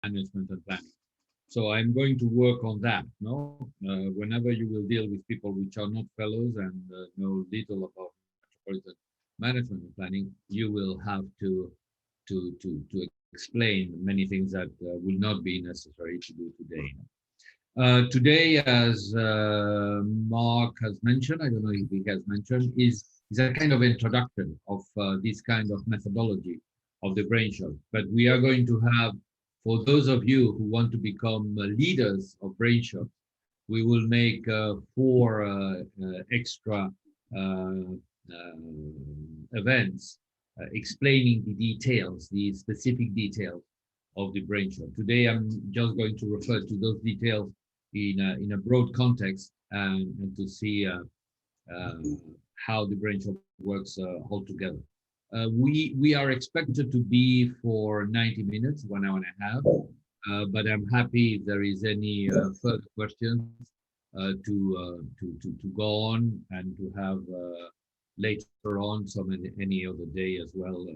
management and planning. So I'm going to work on that. No, whenever you will deal with people which are not fellows and know little about metropolitan management and planning, you will have to explain many things that will not be necessary to do today. Today, as Mark has mentioned, I don't know if he has mentioned, is a kind of introduction of this kind of methodology of the Brainshop. But we are going to have, for those of you who want to become leaders of Brainshop, we will make four extra events explaining the details, the specific details of the Brainshop. Today, I'm just going to refer to those details in a broad context and to see how the Brainshop works altogether. We are expected to be for 90 minutes, 1 hour and a half, but I'm happy if there is any further questions to go on and to have later on any other day as well.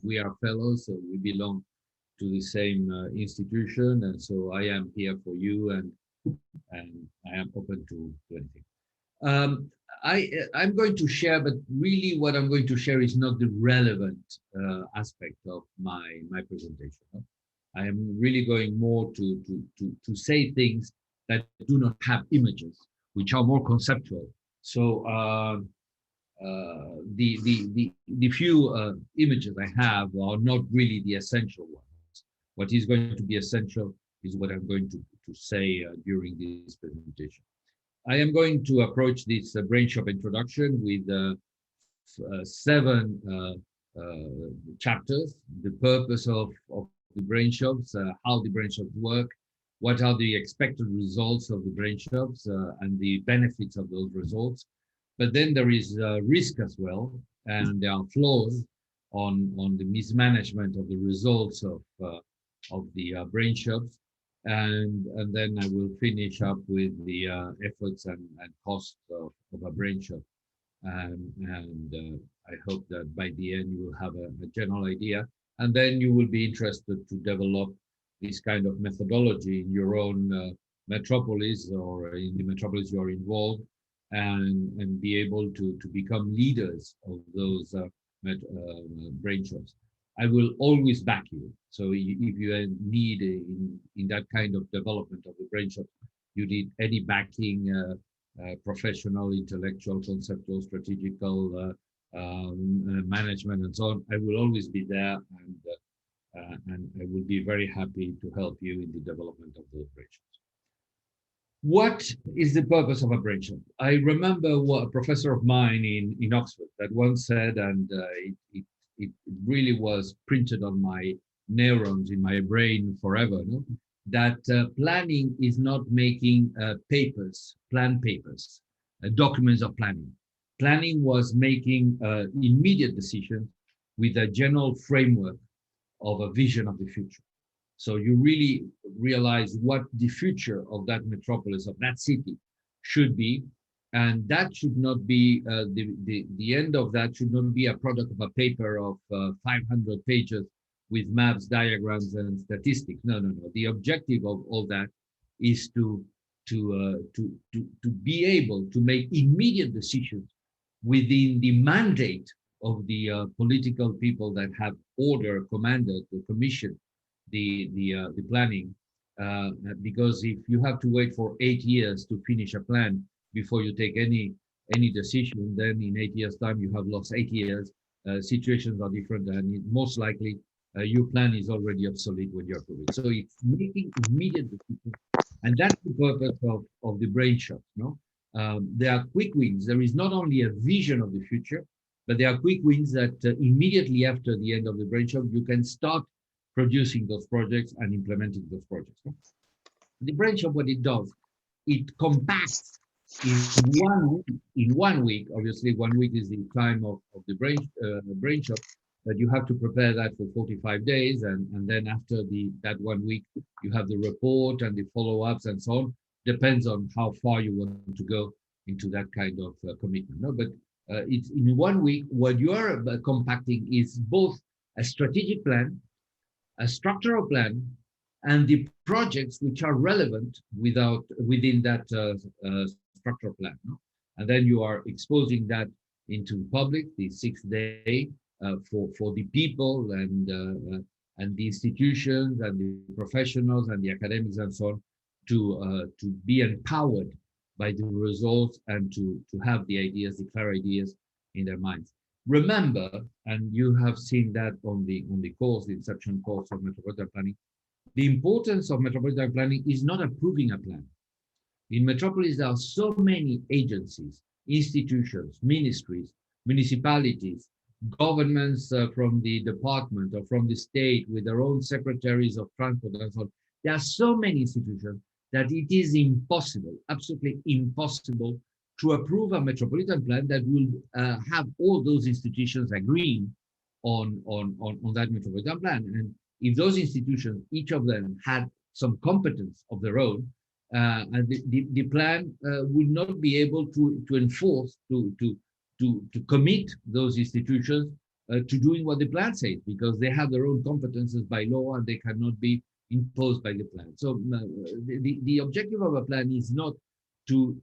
We are fellows, so we belong to the same institution, and so I am here for you, and I am open to anything. I'm going to share, but really what I'm going to share is not the relevant aspect of my presentation. I am really going more to say things that do not have images, which are more conceptual. So the few images I have are not really the essential ones. What is going to be essential is what I'm going to say during this presentation. I am going to approach this Brainshop introduction with 7 chapters: the purpose of the Brainshops, how the Brainshops work, what are the expected results of the Brainshops, and the benefits of those results. But then there is risk as well, and there are flaws on the mismanagement of the results of the Brainshops. And then I will finish up with the efforts and costs of a Brainshop. And I hope that by the end you will have a general idea. And then you will be interested to develop this kind of methodology in your own metropolis or in the metropolis you are involved, and be able to become leaders of those Brainshops. I will always back you. So if you need in that kind of development of the Brainshop, you need any backing, professional, intellectual, conceptual, strategical, management, and so on, I will always be there, and I will be very happy to help you in the development of those Brainshops. What is the purpose of a Brainshop? I remember a professor of mine in Oxford that once said, and it really was printed on my neurons in my brain forever, no? That planning is not making plan papers, documents of planning. Planning was making immediate decisions with a general framework of a vision of the future. So you really realize what the future of that metropolis, of that city, should be. And that should not be, the end of that should not be a product of a paper of 500 pages with maps, diagrams, and statistics. No. The objective of all that is to be able to make immediate decisions within the mandate of the political people that have commanded, or commissioned the planning. Because if you have to wait for 8 years to finish a plan before you take any decision, then in 8 years' time you have lost 8 years. Situations are different, and most likely your plan is already obsolete when you approve it. So it's making immediate decisions, and that's the purpose of the Brainshop. No, there are quick wins. There is not only a vision of the future, but there are quick wins that immediately after the end of the Brainshop, you can start producing those projects and implementing those projects. No? The Brainshop, what it does, it compacts in 1 week. Obviously, 1 week is the time of the Brainshop, but you have to prepare that for 45 days, and then after that 1 week, you have the report and the follow-ups and so on. Depends on how far you want to go into that kind of commitment. No, but it's in 1 week. What you are compacting is both a strategic plan, a structural plan, and the projects which are relevant within that structural plan. No? And then you are exposing that into the public, the 6th day, for the people and the institutions and the professionals and the academics and so on to be empowered by the results and to have the ideas, the clear ideas in their minds. Remember, and you have seen that on the course, the inception course of Metropolitan Planning, the importance of Metropolitan Planning is not approving a plan. In Metropolis, there are so many agencies, institutions, ministries, municipalities, governments from the department or from the state with their own secretaries of transport and so on. There are so many institutions that it is impossible, absolutely impossible, to approve a metropolitan plan that will have all those institutions agreeing on that metropolitan plan. And if those institutions, each of them, had some competence of their own, and the plan would not be able to enforce, to commit those institutions to doing what the plan says, because they have their own competences by law and they cannot be imposed by the plan. So the objective of a plan is not to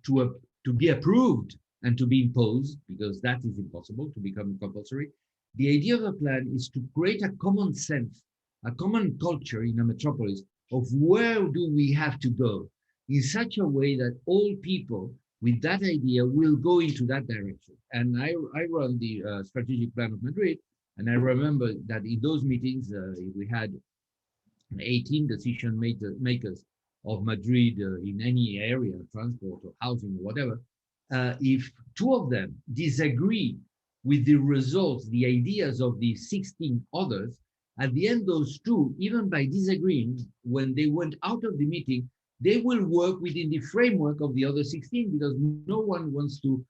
be approved and to be imposed, because that is impossible, to become compulsory. The idea of a plan is to create a common sense, a common culture in a metropolis of where do we have to go, in such a way that all people with that idea will go into that direction. And I run the strategic plan of Madrid, and I remember that in those meetings, we had 18 decision makers of Madrid in any area, transport or housing or whatever. If 2 of them disagree with the results, the ideas of the 16 others, at the end, those 2, even by disagreeing, when they went out of the meeting, they will work within the framework of the other 16, because no one wants to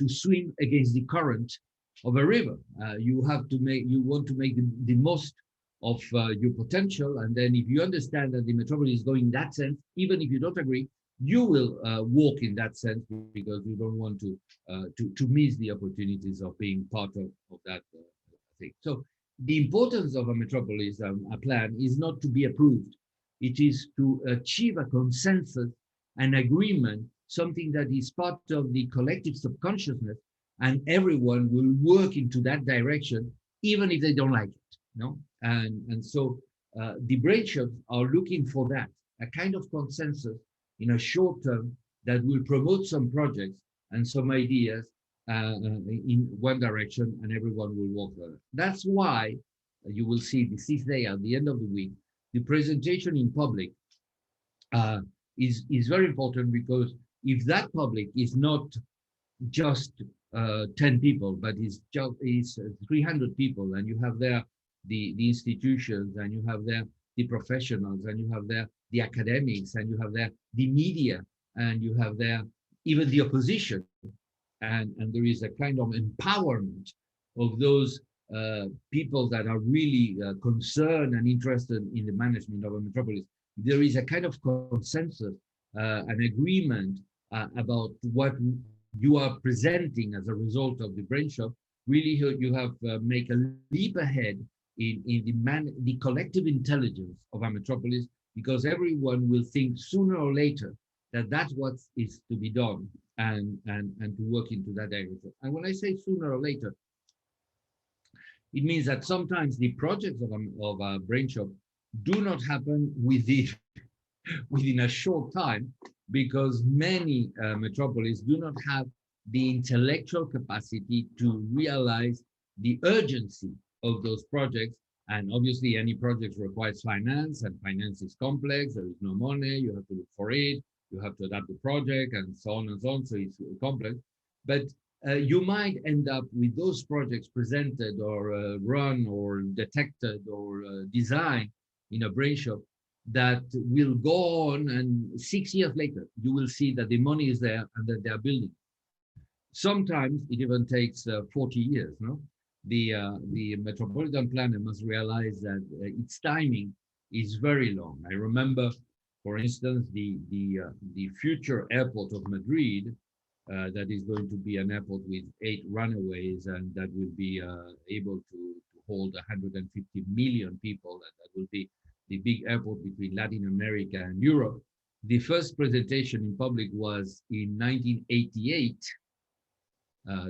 swim against the current of a river. You want to make the most of your potential, and then if you understand that the metropolis is going in that sense, even if you don't agree, you will walk in that sense, because you don't want to miss the opportunities of being part of that thing. So the importance of a metropolis, a plan, is not to be approved. It is to achieve a consensus, an agreement, something that is part of the collective subconsciousness, and everyone will work into that direction, even if they don't like it. No, and so the Brainshops are looking for that, a kind of consensus in a short term that will promote some projects and some ideas in one direction, and everyone will walk there. That's why you will see the 6th day at the end of the week. The presentation in public is very important, because if that public is not just 10 people, but is 300 people, and you have there the institutions, and you have there the professionals, and you have there the academics, and you have there the media, and you have there even the opposition, and there is a kind of empowerment of those people that are really concerned and interested in the management of a metropolis. There is a kind of consensus, an agreement about what you are presenting as a result of the Brainshop. Really, you have make a leap ahead in the collective intelligence of a metropolis, because everyone will think sooner or later that that's what is to be done, and to work into that direction. And when I say sooner or later, it means that sometimes the projects of a Brainshop do not happen within a short time, because many metropolis do not have the intellectual capacity to realize the urgency of those projects. And obviously, any project requires finance, and finance is complex. There is no money. You have to look for it. You have to adapt the project, and so on and so on. So it's complex. But you might end up with those projects presented or run or detected or designed in a Brainshop that will go on, and 6 years later, you will see that the money is there and that they are building. Sometimes it even takes 40 years. No, the metropolitan planner must realize that its timing is very long. I remember, for instance, the future airport of Madrid, that is going to be an airport with 8 runways, and that will be able to hold 150 million people, and that will be the big airport between Latin America and Europe. The first presentation in public was in 1988,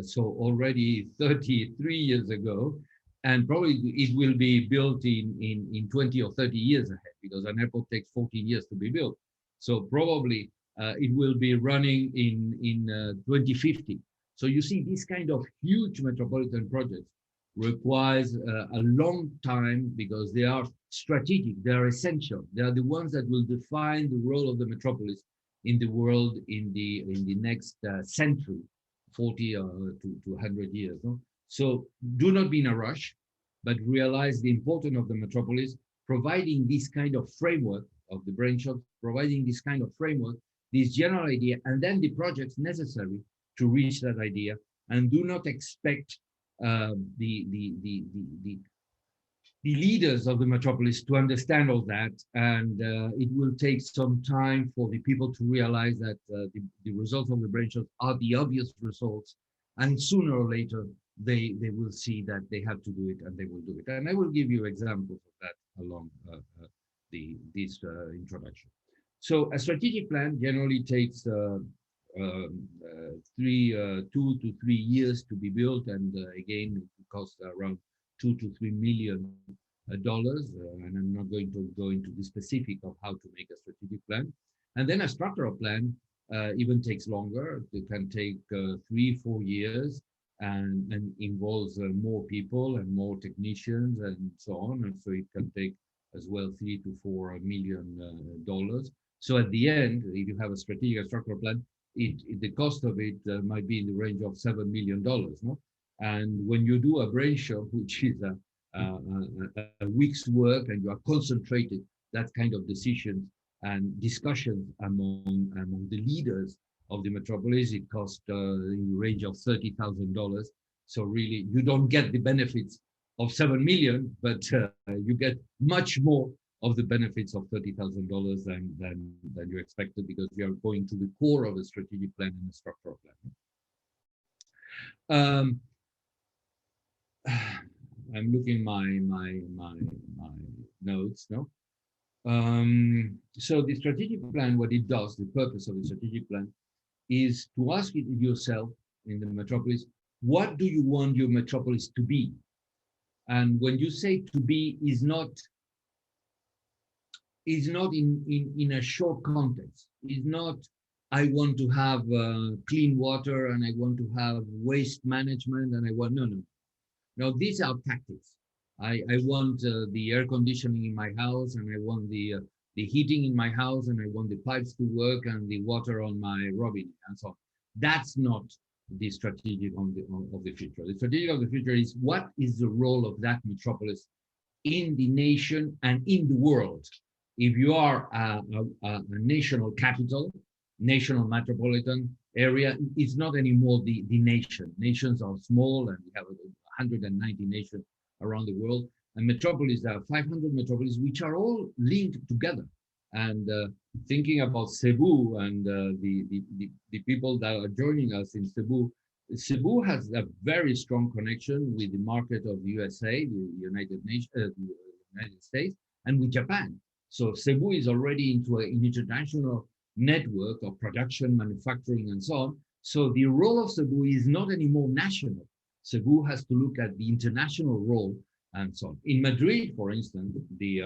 so already 33 years ago, and probably it will be built in 20 or 30 years ahead, because an airport takes 14 years to be built. So probably it will be running in 2050. So you see, this kind of huge metropolitan projects requires a long time, because they are strategic, they are essential. They are the ones that will define the role of the metropolis in the world in the next century, 40 to 100 years. No? So do not be in a rush, but realize the importance of the metropolis, providing this kind of framework of the Brainshop, providing this kind of framework, this general idea, and then the projects necessary to reach that idea. And do not expect the leaders of the metropolis to understand all that, and it will take some time for the people to realize that the results of the Brainshop are the obvious results, and sooner or later they will see that they have to do it, and they will do it. And I will give you examples of that along this introduction. So a strategic plan generally takes 2 to 3 years to be built, and again, it costs around $2 to $3 million. And I'm not going to go into the specific of how to make a strategic plan. And then a structural plan even takes longer. It can take 3-4 years, and involves more people and more technicians and so on. And so it can take as well $3 to $4 million. So at the end, if you have a strategic structural plan, the cost of it might be in the range of $7 million. No? And when you do a Brainshop, which is a week's work, and you are concentrated, that kind of decisions and discussions among the leaders of the metropolis, it costs in the range of $30,000. So really, you don't get the benefits of 7 million, but you get much more of the benefits of $30,000 than you expected, because you are going to the core of a strategic plan and a structural plan. I'm looking my notes. No. So the strategic plan, what it does, the purpose of the strategic plan, is to ask yourself in the metropolis, what do you want your metropolis to be? And when you say to be, is not in a short context. Is not, I want to have clean water, and I want to have waste management, and I want, no. Now, these are tactics. I want the air conditioning in my house, and I want the heating in my house, and I want the pipes to work, and the water on my robinet, and so on. That's not the strategic of the future. The strategic of the future is, what is the role of that metropolis in the nation and in the world? If you are a national capital, national metropolitan area, it's not anymore the nation. Nations are small, and we have 190 nations around the world. And metropolis, there are 500 metropolis, which are all linked together. And thinking about Cebu and the people that are joining us in Cebu, Cebu has a very strong connection with the market of the USA, the United States, and with Japan. So Cebu is already into an international network of production, manufacturing, and so on. So the role of Cebu is not anymore national. Cebu has to look at the international role and so on. In Madrid, for instance, the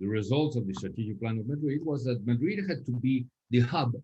results of the strategic plan of Madrid was that Madrid had to be the hub,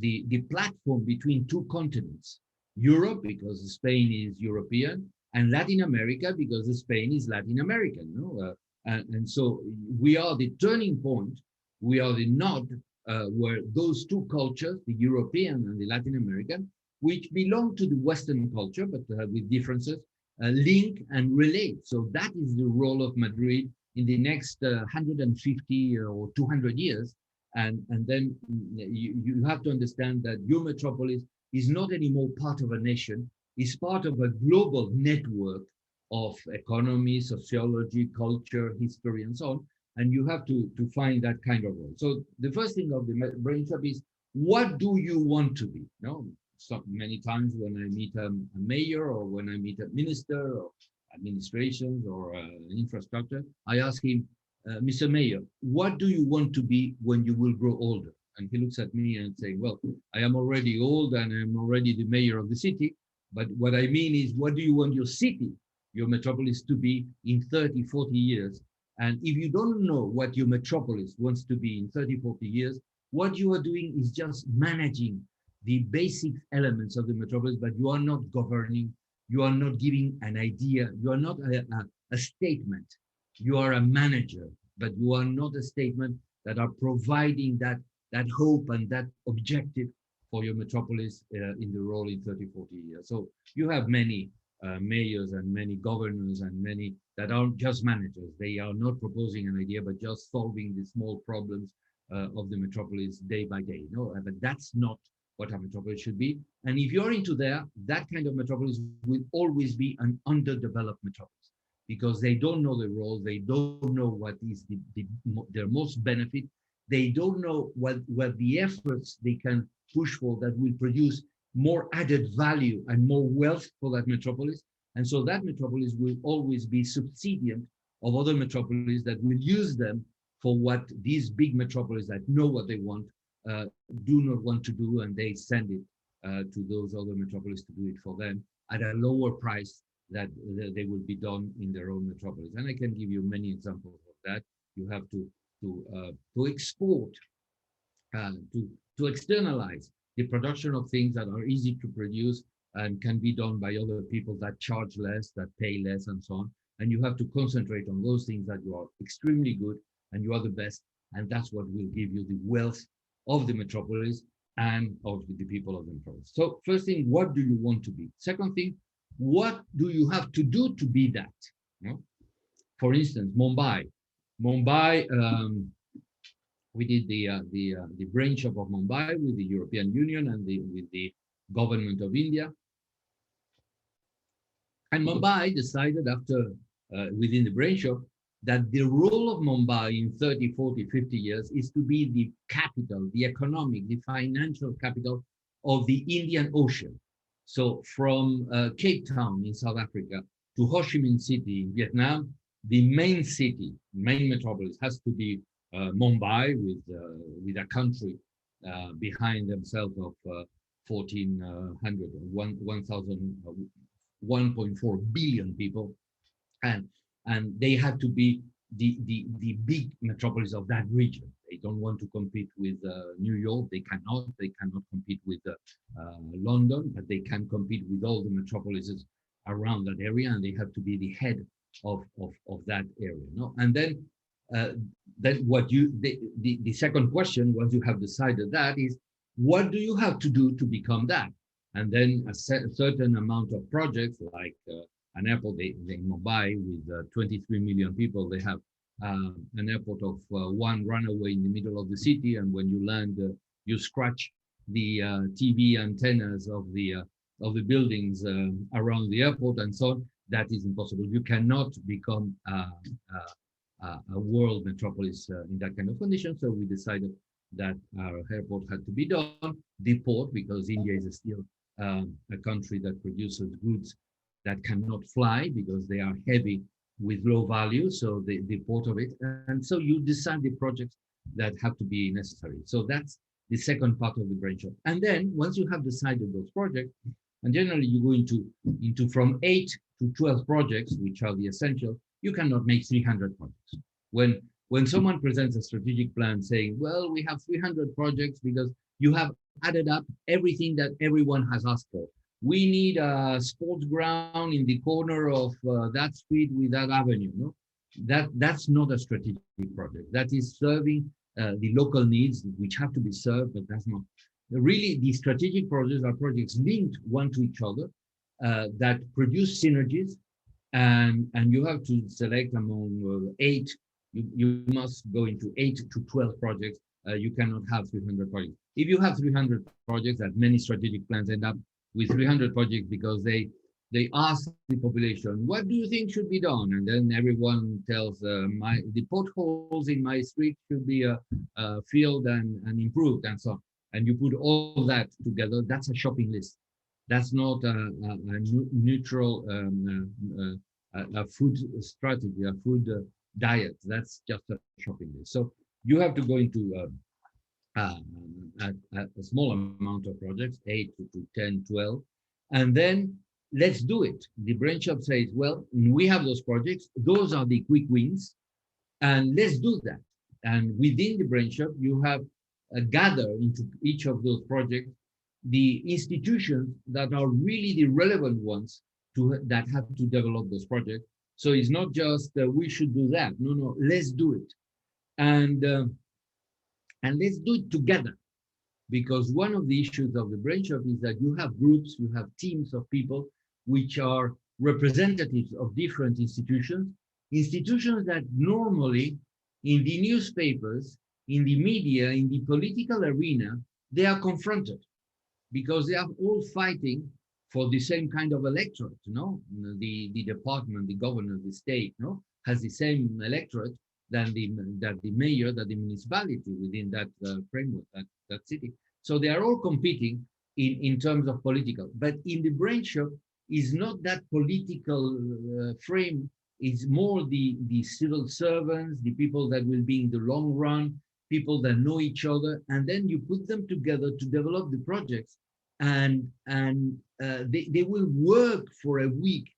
the platform between two continents. Europe, because Spain is European, and Latin America, because Spain is Latin American. No? And so we are the turning point, we are the node where those two cultures, the European and the Latin American, which belong to the Western culture, but with differences, link and relate. So that is the role of Madrid in the next 150 or 200 years. And then you have to understand that your metropolis is not anymore part of a nation, it's part of a global network of economy, sociology, culture, history, and so on. And you have to find that kind of role. So the first thing of the Brainshop is, what do you want to be? No, so many times when I meet a mayor, or when I meet a minister, or administrations, or infrastructure, I ask him, Mr. Mayor, what do you want to be when you will grow older? And he looks at me and saying, well, I am already old and I'm already the mayor of the city. But what I mean is, what do you want your city, your metropolis to be in 30, 40 years? And if you don't know what your metropolis wants to be in 30, 40 years, what you are doing is just managing the basic elements of the metropolis, but you are not governing, you are not giving an idea, you are not a statement, you are a manager, but you are not a statement that are providing that hope and that objective for your metropolis in the role in 30, 40 years. So you have many mayors and many governors and many that are just managers. They are not proposing an idea, but just solving the small problems of the metropolis day by day. No, but that's not what a metropolis should be. And if you're into there, that kind of metropolis will always be an underdeveloped metropolis because they don't know the role, they don't know what is their most benefit, they don't know what the efforts they can push for that will produce more added value and more wealth for that metropolis. And so that metropolis will always be subservient of other metropolises that will use them for what these big metropolises that know what they want do not want to do, and they send it to those other metropolises to do it for them at a lower price that they will be done in their own metropolis. And I can give you many examples of that. You have to export, to externalize the production of things that are easy to produce and can be done by other people that charge less, that pay less, and so on. And you have to concentrate on those things that you are extremely good and you are the best. And that's what will give you the wealth of the metropolis and of the people of the metropolis. So first thing, what do you want to be? Second thing, what do you have to do to be that? You know? For instance, Mumbai. We did the Brainshop of Mumbai with the European Union and with the government of India. And Mumbai decided after, within the Brainshop, that the role of Mumbai in 30, 40, 50 years is to be the capital, the economic, the financial capital of the Indian Ocean. So from Cape Town in South Africa to Ho Chi Minh City in Vietnam, the main city, main metropolis has to be Mumbai with a country behind themselves of 1,400, 1.4 billion people. And they have to be the big metropolis of that region. They don't want to compete with New York. They cannot compete with London, but they can compete with all the metropolises around that area, and they have to be the head of that area. No? And then what the second question, once you have decided that, is what do you have to do to become that? And then a certain amount of projects like an airport in Mumbai with 23 million people, they have an airport of one runway in the middle of the city, and when you land, you scratch the TV antennas of the buildings around the airport and so on. That is impossible. You cannot become a world metropolis in that kind of condition. So we decided that our airport had to be done. The port, because India is still a country that produces goods that cannot fly because they are heavy with low value, so the port of it. And so you decide the projects that have to be necessary. So that's the second part of the Brainshop. And then once you have decided those projects, and generally you go into from 8 to 12 projects, which are the essential, you cannot make 300 projects. When someone presents a strategic plan saying, well, we have 300 projects because you have added up everything that everyone has asked for. We need a sports ground in the corner of that street with that avenue. No, that's not a strategic project. That is serving the local needs, which have to be served, but that's not. Really, the strategic projects are projects linked one to each other that produce synergies, and you have to select among 8. You must go into 8 to 12 projects. You cannot have 300 projects. If you have 300 projects, that many strategic plans end up with 300 projects because they ask the population, what do you think should be done? And then everyone tells, the potholes in my street should be filled and improved and so on. And you put all that together, that's a shopping list. That's not a neutral a food strategy, a food diet. That's just a shopping list. So you have to go into uh, a small amount of projects, 8 to 10, 12, and then let's do it. The Brainshop says, well, we have those projects. Those are the quick wins, and let's do that. And within the Brainshop, you have gather into each of those projects the institutions that are really the relevant ones that have to develop those projects. So it's not just we should do that. No, no, let's do it, and um, and let's do it together. Because one of the issues of the Brainshop is that you have groups, you have teams of people which are representatives of different institutions, institutions that normally in the newspapers, in the media, in the political arena, they are confronted because they are all fighting for the same kind of electorate, you know, the department, the governor, the state, you know, has the same electorate than the mayor, that the municipality within that framework, that city. So they are all competing in terms of political. But in the Brainshop is not that political frame. It's more the civil servants, the people that will be in the long run, people that know each other, and then you put them together to develop the projects, and they will work for a week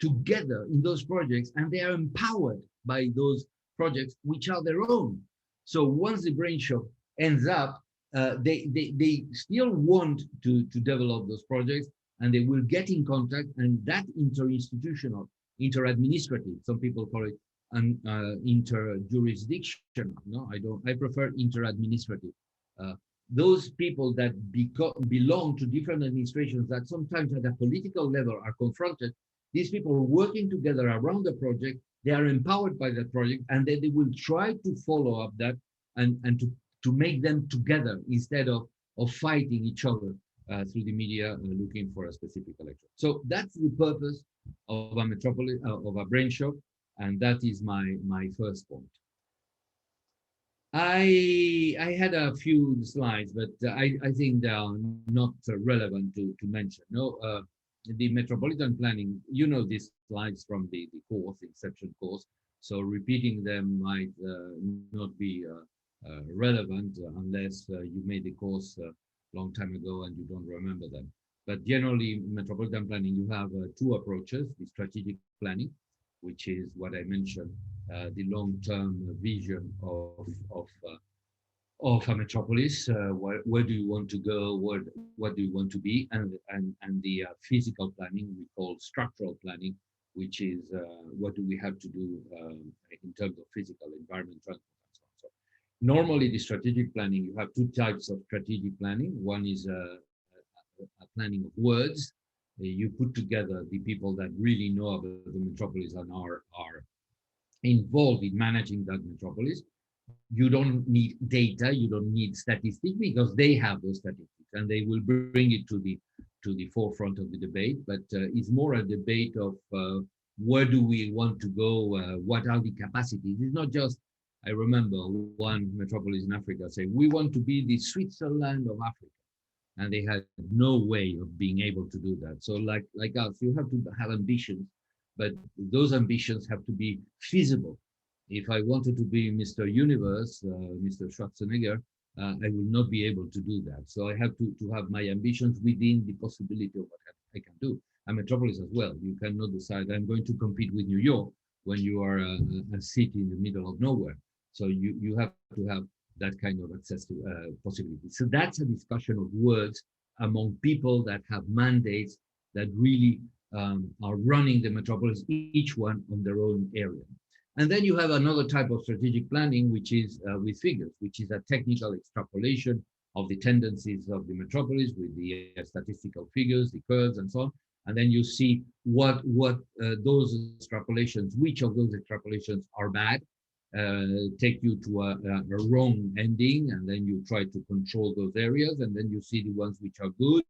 together in those projects, and they are empowered by those projects, which are their own. So once the Brainshop ends up, they still want to develop those projects, and they will get in contact, and that interinstitutional, inter-administrative, some people call it inter-jurisdictional. No, I don't. I prefer inter-administrative. Uh, those people that belong to different administrations that sometimes at a political level are confronted, these people are working together around the project, they are empowered by that project, and then they will try to follow up that and to make them together instead of fighting each other through the media looking for a specific election. So that's the purpose of a Metropolis, of a Brainshop, and that is my first point. I had a few slides, but I think they are not relevant to mention. No, the Metropolitan Planning, you know these slides from the course, Inception course, so repeating them might not be relevant unless you made the course a long time ago and you don't remember them. But generally, Metropolitan Planning, you have two approaches: the strategic planning, which is what I mentioned, the long-term vision of a metropolis. Where do you want to go? What do you want to be? And the physical planning we call structural planning, which is what do we have to do in terms of physical environment, transport, and so on. So normally, the strategic planning, you have two types of strategic planning. One is a planning of words. You put together the people that really know about the metropolis and are involved in managing that metropolis. You don't need data, you don't need statistics, because they have those statistics and they will bring it to the forefront of the debate. But it's more a debate of where do we want to go, what are the capacities. It's not just, I remember one metropolis in Africa say, we want to be the Switzerland of Africa, and they had no way of being able to do that. So like us, you have to have ambitions, but those ambitions have to be feasible. If I wanted to be Mr. Universe, Mr. Schwarzenegger, I will not be able to do that. So I have to have my ambitions within the possibility of what I can do. And Metropolis as well. You cannot decide I'm going to compete with New York when you are a city in the middle of nowhere. So you have to have that kind of access to possibilities. So that's a discussion of words among people that have mandates that really are running the metropolis, each one on their own area. And then you have another type of strategic planning, which is with figures, which is a technical extrapolation of the tendencies of the metropolis with the statistical figures, the curves, and so on. And then you see what those extrapolations, which of those extrapolations are bad, take you to a wrong ending, and then you try to control those areas, and then you see the ones which are good,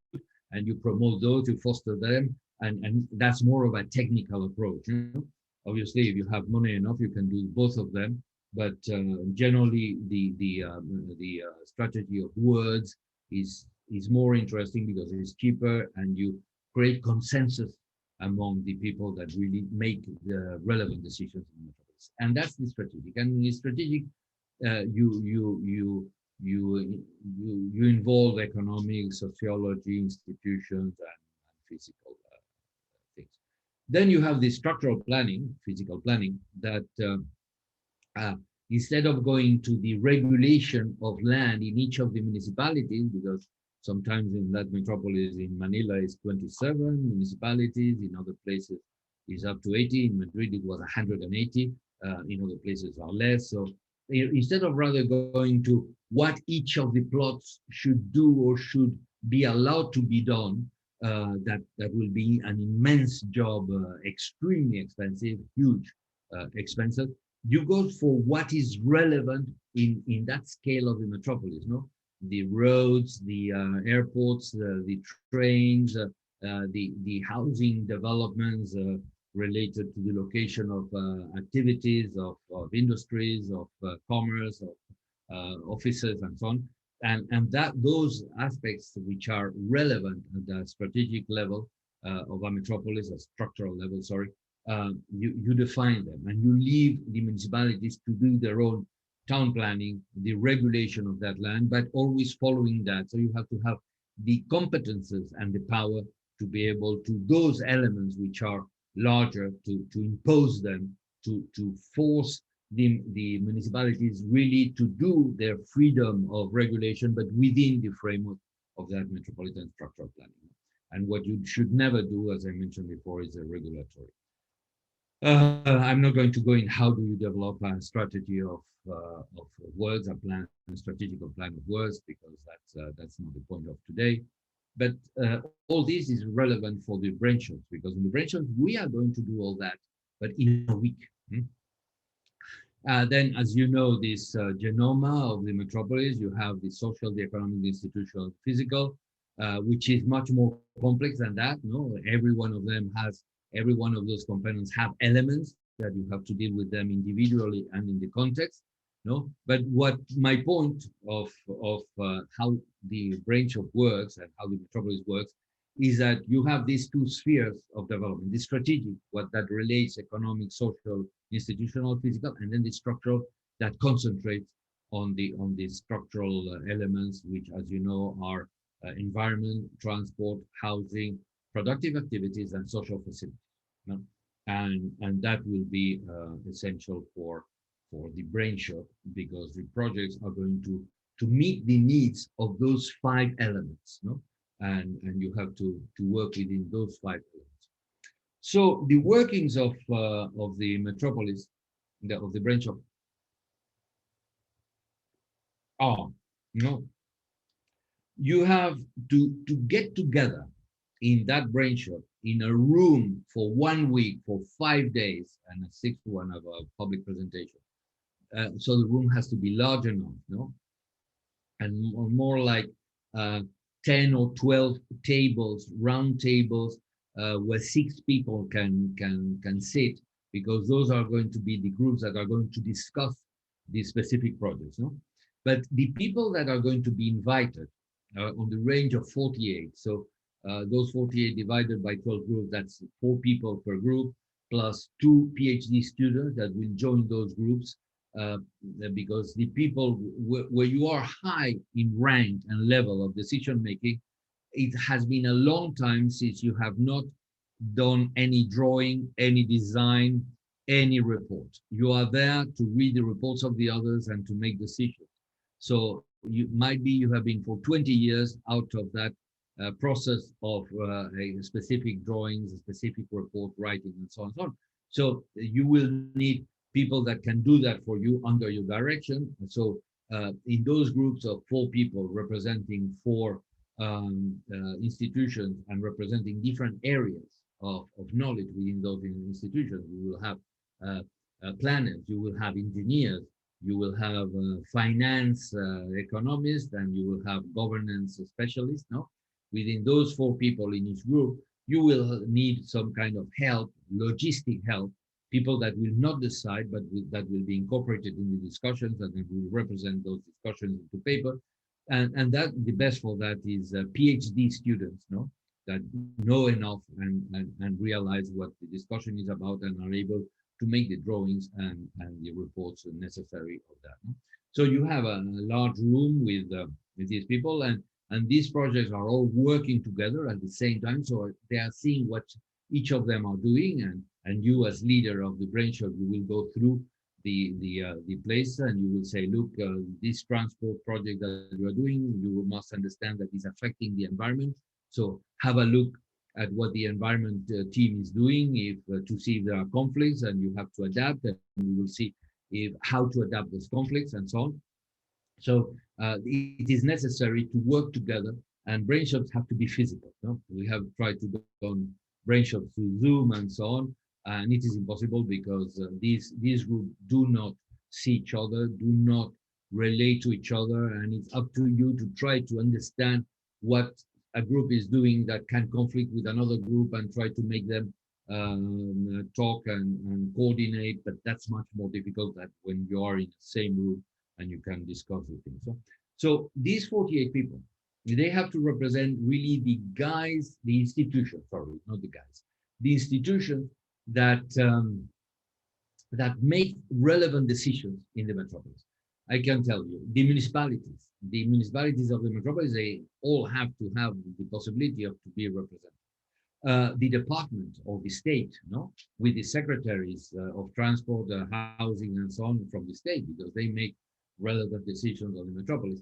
and you promote those, you foster them, and that's more of a technical approach. You know? Obviously, if you have money enough, you can do both of them. But generally, the strategy of words is more interesting because it's cheaper, and you create consensus among the people that really make the relevant decisions in the metropolis. this, and that's the strategic. And the strategic, you involve economics, sociology, institutions, and physical things. Then you have the structural planning, physical planning, that uh, instead of going to the regulation of land in each of the municipalities, because sometimes in that metropolis in Manila is 27 municipalities, in other places is up to 80. In Madrid it was 180. In other places are less. So instead of rather going to what each of the plots should do or should be allowed to be done, that will be an immense job, extremely expensive, huge, expensive. You go for what is relevant in that scale of the metropolis, no? The roads, the airports, the trains, the housing developments related to the location of activities, of industries, of commerce, of offices, and so on. And that those aspects which are relevant at the strategic level of a metropolis, a structural level, sorry, you define them, and you leave the municipalities to do their own town planning, the regulation of that land, but always following that. So you have to have the competences and the power to be able to those elements which are larger, to impose them, to force the municipalities really to do their freedom of regulation, but within the framework of that metropolitan structural planning. And what you should never do, as I mentioned before, is a regulatory. I'm not going to go in how do you develop a strategy of words, a plan, a strategical plan of words, because that's not the point of today. But all this is relevant for the Brainshops, because in the Brainshops we are going to do all that, but in a week. Then, as you know, this genoma of the metropolis, you have the social, the economic, the institutional, physical, which is much more complex than that. No, every one of them has, every one of those components have elements that you have to deal with them individually and in the context. No, but what my point of how the Brainshop works and how the metropolis works is that you have these two spheres of development: the strategic, what that relates economic, social, institutional, physical, and then the structural that concentrates on the structural elements, which, as you know, are environment, transport, housing, productive activities, and social facilities. No? And that will be essential for the Brainshop, because the projects are going to meet the needs of those five elements. No? And you have to work within those five elements. So the workings of the metropolis, of the Brainshop, are, you know, you have to get together in that Brainshop in a room for 1 week, for 5 days, and a sixth one of a public presentation. So the room has to be large enough, no? And more like 10 or 12 tables, round tables, where 6 people can sit, because those are going to be the groups that are going to discuss the specific projects, no? But the people that are going to be invited on the range of 48. So those 48 divided by 12 groups, that's 4 people per group, plus 2 PhD students that will join those groups. Because the people where you are high in rank and level of decision making, it has been a long time since you have not done any drawing, any design, any report. You are there to read the reports of the others and to make decisions. So you have been for 20 years out of that process of a specific drawings, a specific report writing, and so on and so on. So you will need people that can do that for you under your direction. So in those groups of 4 people representing 4 institutions and representing different areas of knowledge within those institutions, you will have planners, you will have engineers, you will have finance economists, and you will have governance specialists. No, within those 4 people in each group, you will need some kind of help, logistic help, people that will not decide, but that will be incorporated in the discussions, and that will represent those discussions into paper. And that the best for that is PhD students, no, that know enough and realize what the discussion is about and are able to make the drawings and the reports necessary of that. No? So you have a large room with these people, and these projects are all working together at the same time. So they are seeing what each of them are doing, and you as leader of the Brainshop, you will go through the place and you will say, look, this transport project that you are doing, you must understand that is affecting the environment. So have a look at what the environment team is doing to see if there are conflicts, and you have to adapt, and you will see how to adapt those conflicts and so on. So it is necessary to work together, and Brainshops have to be physical. No? We have tried to go on Brainshops through Zoom and so on, and it is impossible because these groups do not see each other, do not relate to each other, and it's up to you to try to understand what a group is doing that can conflict with another group and try to make them talk and coordinate, but that's much more difficult than when you are in the same room and you can discuss the things. So these 48 people, they have to represent really the guys, the institutions, sorry, not the guys, the institutions that that make relevant decisions in the metropolis. I can tell you, the municipalities of the metropolis, they all have to have the possibility of to be represented. The department or the state, no, with the secretaries of transport, housing, and so on from the state, because they make relevant decisions on the metropolis.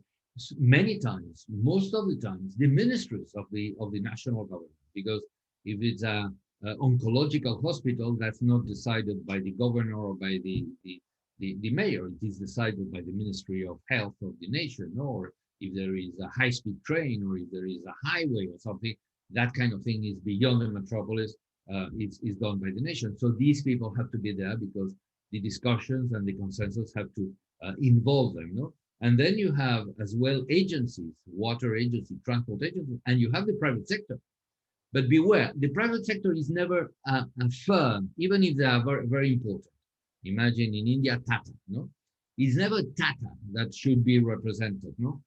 Many times, most of the times, the ministries of the national government, because if it's a oncological hospital, that's not decided by the governor or by the mayor. It is decided by the Ministry of Health of the nation, or if there is a high-speed train, or if there is a highway or something, that kind of thing is beyond the metropolis. It's done by the nation. So these people have to be there because the discussions and the consensus have to involve them. No? And then you have as well agencies, water agency, transport agency, and you have the private sector. But beware, the private sector is never a firm, even if they are very, very important. Imagine in India, Tata, no? It's never Tata that should be represented, no?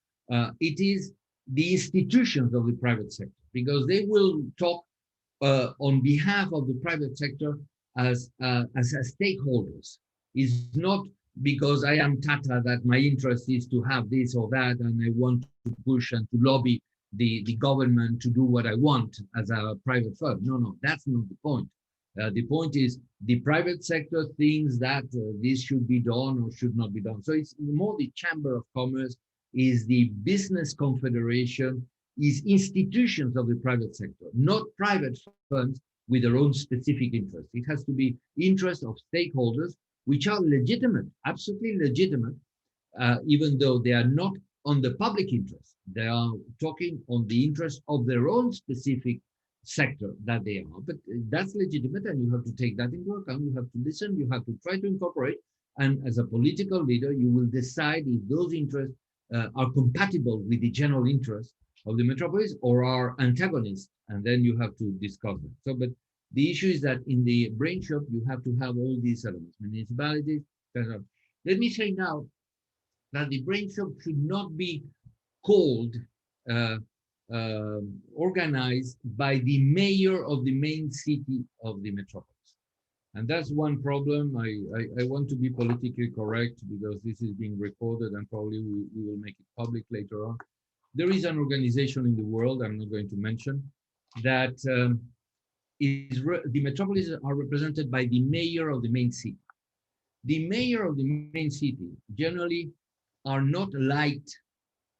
It is the institutions of the private sector, because they will talk on behalf of the private sector as stakeholders. It's not because I am Tata that my interest is to have this or that, and I want to push and to lobby the government to do what I want as a private firm. No, that's not the point. The point is the private sector thinks that this should be done or should not be done. So it's more the Chamber of Commerce, is the business confederation, is institutions of the private sector, not private firms with their own specific interests. It has to be interests of stakeholders, which are legitimate, absolutely legitimate, even though they are not on the public interest. They are talking on the interest of their own specific sector that they are. But that's legitimate, and you have to take that into account. You have to listen, you have to try to incorporate, and as a political leader, you will decide if those interests are compatible with the general interest of the metropolis or are antagonists, and then you have to discuss them. So, but the issue is that in the Brainshop, you have to have all these elements, municipalities. Let me say now that the Brainshop should not be called, organized by the mayor of the main city of the metropolis. And that's one problem. I want to be politically correct because this is being recorded and probably we will make it public later on. There is an organization in the world, I'm not going to mention, that the metropolises are represented by the mayor of the main city. The mayor of the main city generally are not liked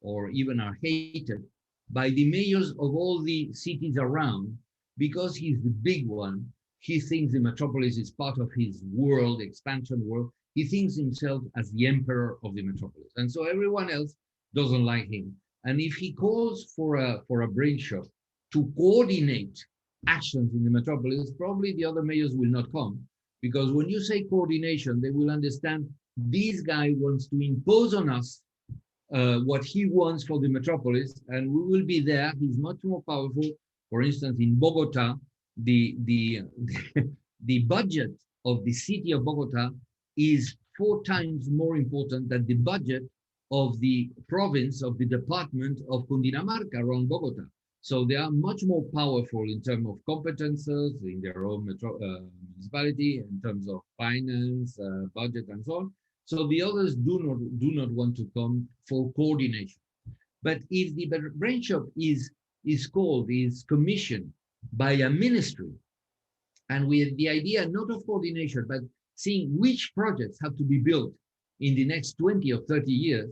or even are hated by the mayors of all the cities around because he's the big one. He thinks the metropolis is part of his world, expansion world. He thinks himself as the emperor of the metropolis. And so everyone else doesn't like him. And if he calls for a Brainshop to coordinate actions in the metropolis, probably the other mayors will not come. Because when you say coordination, they will understand this guy wants to impose on us what he wants for the metropolis, and we will be there. He's much more powerful. For instance, in Bogota, the budget of the city of Bogota is 4 times more important than the budget of the province of the department of Cundinamarca around Bogota. So they are much more powerful in terms of competences in their own municipality, in terms of finance, budget, and so on. So the others do not want to come for coordination. But if the Brainshop is commissioned by a ministry, and with the idea not of coordination, but seeing which projects have to be built in the next 20 or 30 years,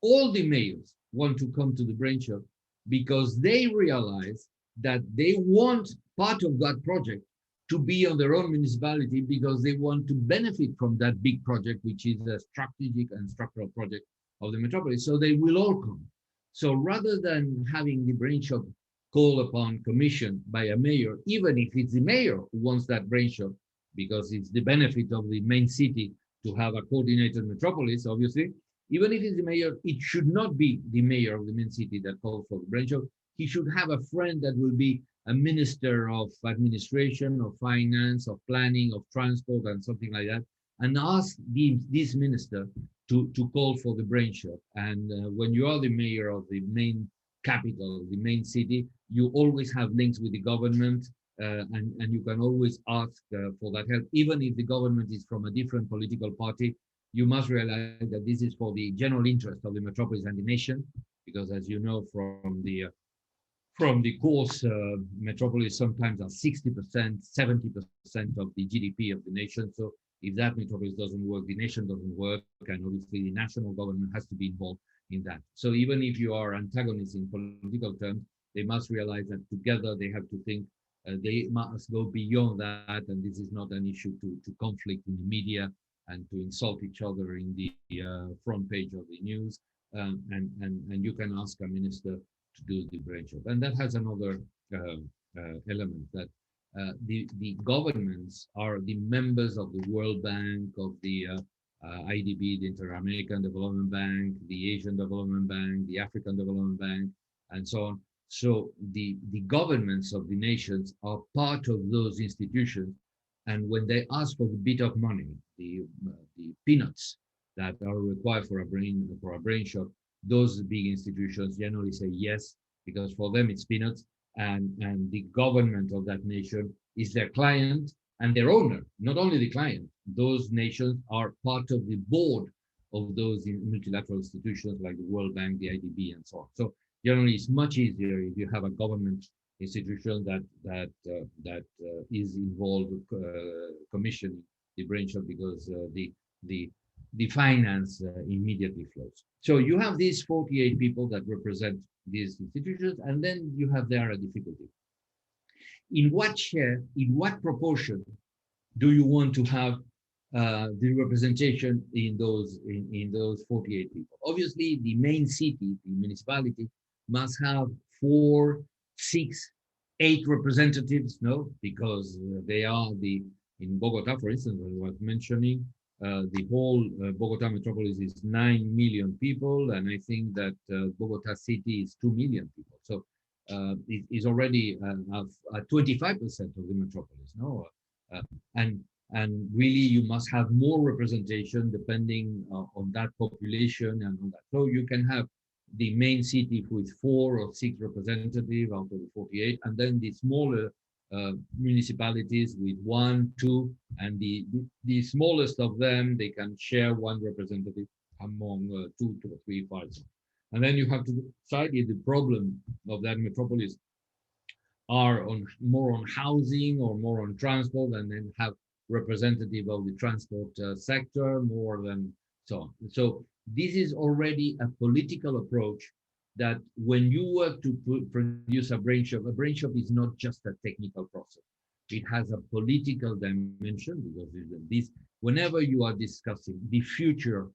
all the mayors want to come to the Brainshop because they realize that they want part of that project to be on their own municipality because they want to benefit from that big project, which is a strategic and structural project of the metropolis. So they will all come. So rather than having the Brainshop call upon commission by a mayor, even if it's the mayor who wants that Brainshop, because it's the benefit of the main city to have a coordinated metropolis, obviously, even if it's the mayor, it should not be the mayor of the main city that calls for the Brainshop. He should have a friend that will be a minister of administration, of finance, of planning, of transport, and something like that, and ask this minister to call for the Brainshop. And when you are the mayor of the main capital, the main city, you always have links with the government, and you can always ask for that help, even if the government is from a different political party. You must realize that this is for the general interest of the metropolis and the nation, because as you know from the course, metropolis sometimes are 60%, 70% of the GDP of the nation. So if that metropolis doesn't work, the nation doesn't work, and obviously the national government has to be involved in that. So even if you are antagonists in political terms, they must realize that together they have to think, they must go beyond that, and this is not an issue to conflict in the media and to insult each other in the front page of the news. And you can ask a minister to do the Brainshop. And that has another element, that the governments are the members of the World Bank, of the IDB, the Inter-American Development Bank, the Asian Development Bank, the African Development Bank, and so on. So the governments of the nations are part of those institutions. And when they ask for a bit of money, the peanuts that are required for a Brainshop, those big institutions generally say yes, because for them it's peanuts, and the government of that nation is their client and their owner, not only the client. Those nations are part of the board of those multilateral institutions like the World Bank, the IDB, and so on. So generally, it's much easier if you have a government institution that is involved with commissioning the Brainshop, because the finance immediately flows. So you have these 48 people that represent these institutions, and then you have there a difficulty. In what share, in what proportion do you want to have the representation in those 48 people? Obviously, the main city, the municipality, must have 4, 6, 8 representatives, no, because they are in Bogota, for instance, as I was mentioning, the whole Bogota metropolis is 9 million people, and I think that Bogota city is 2 million people. So it is already 25% of the metropolis, no? And really, you must have more representation depending on that population and all that. So you can have the main city with 4 or 6 representatives out of the 48, and then the smaller municipalities with 1, 2, and the smallest of them, they can share 1 representative among 2 to 3 parts. And then you have to decide if the problem of that metropolis are more on housing or more on transport, and then have representative of the transport sector more than so on. So this is already a political approach, that when you work to produce a Brainshop is not just a technical process. It has a political dimension, because whenever you are discussing the future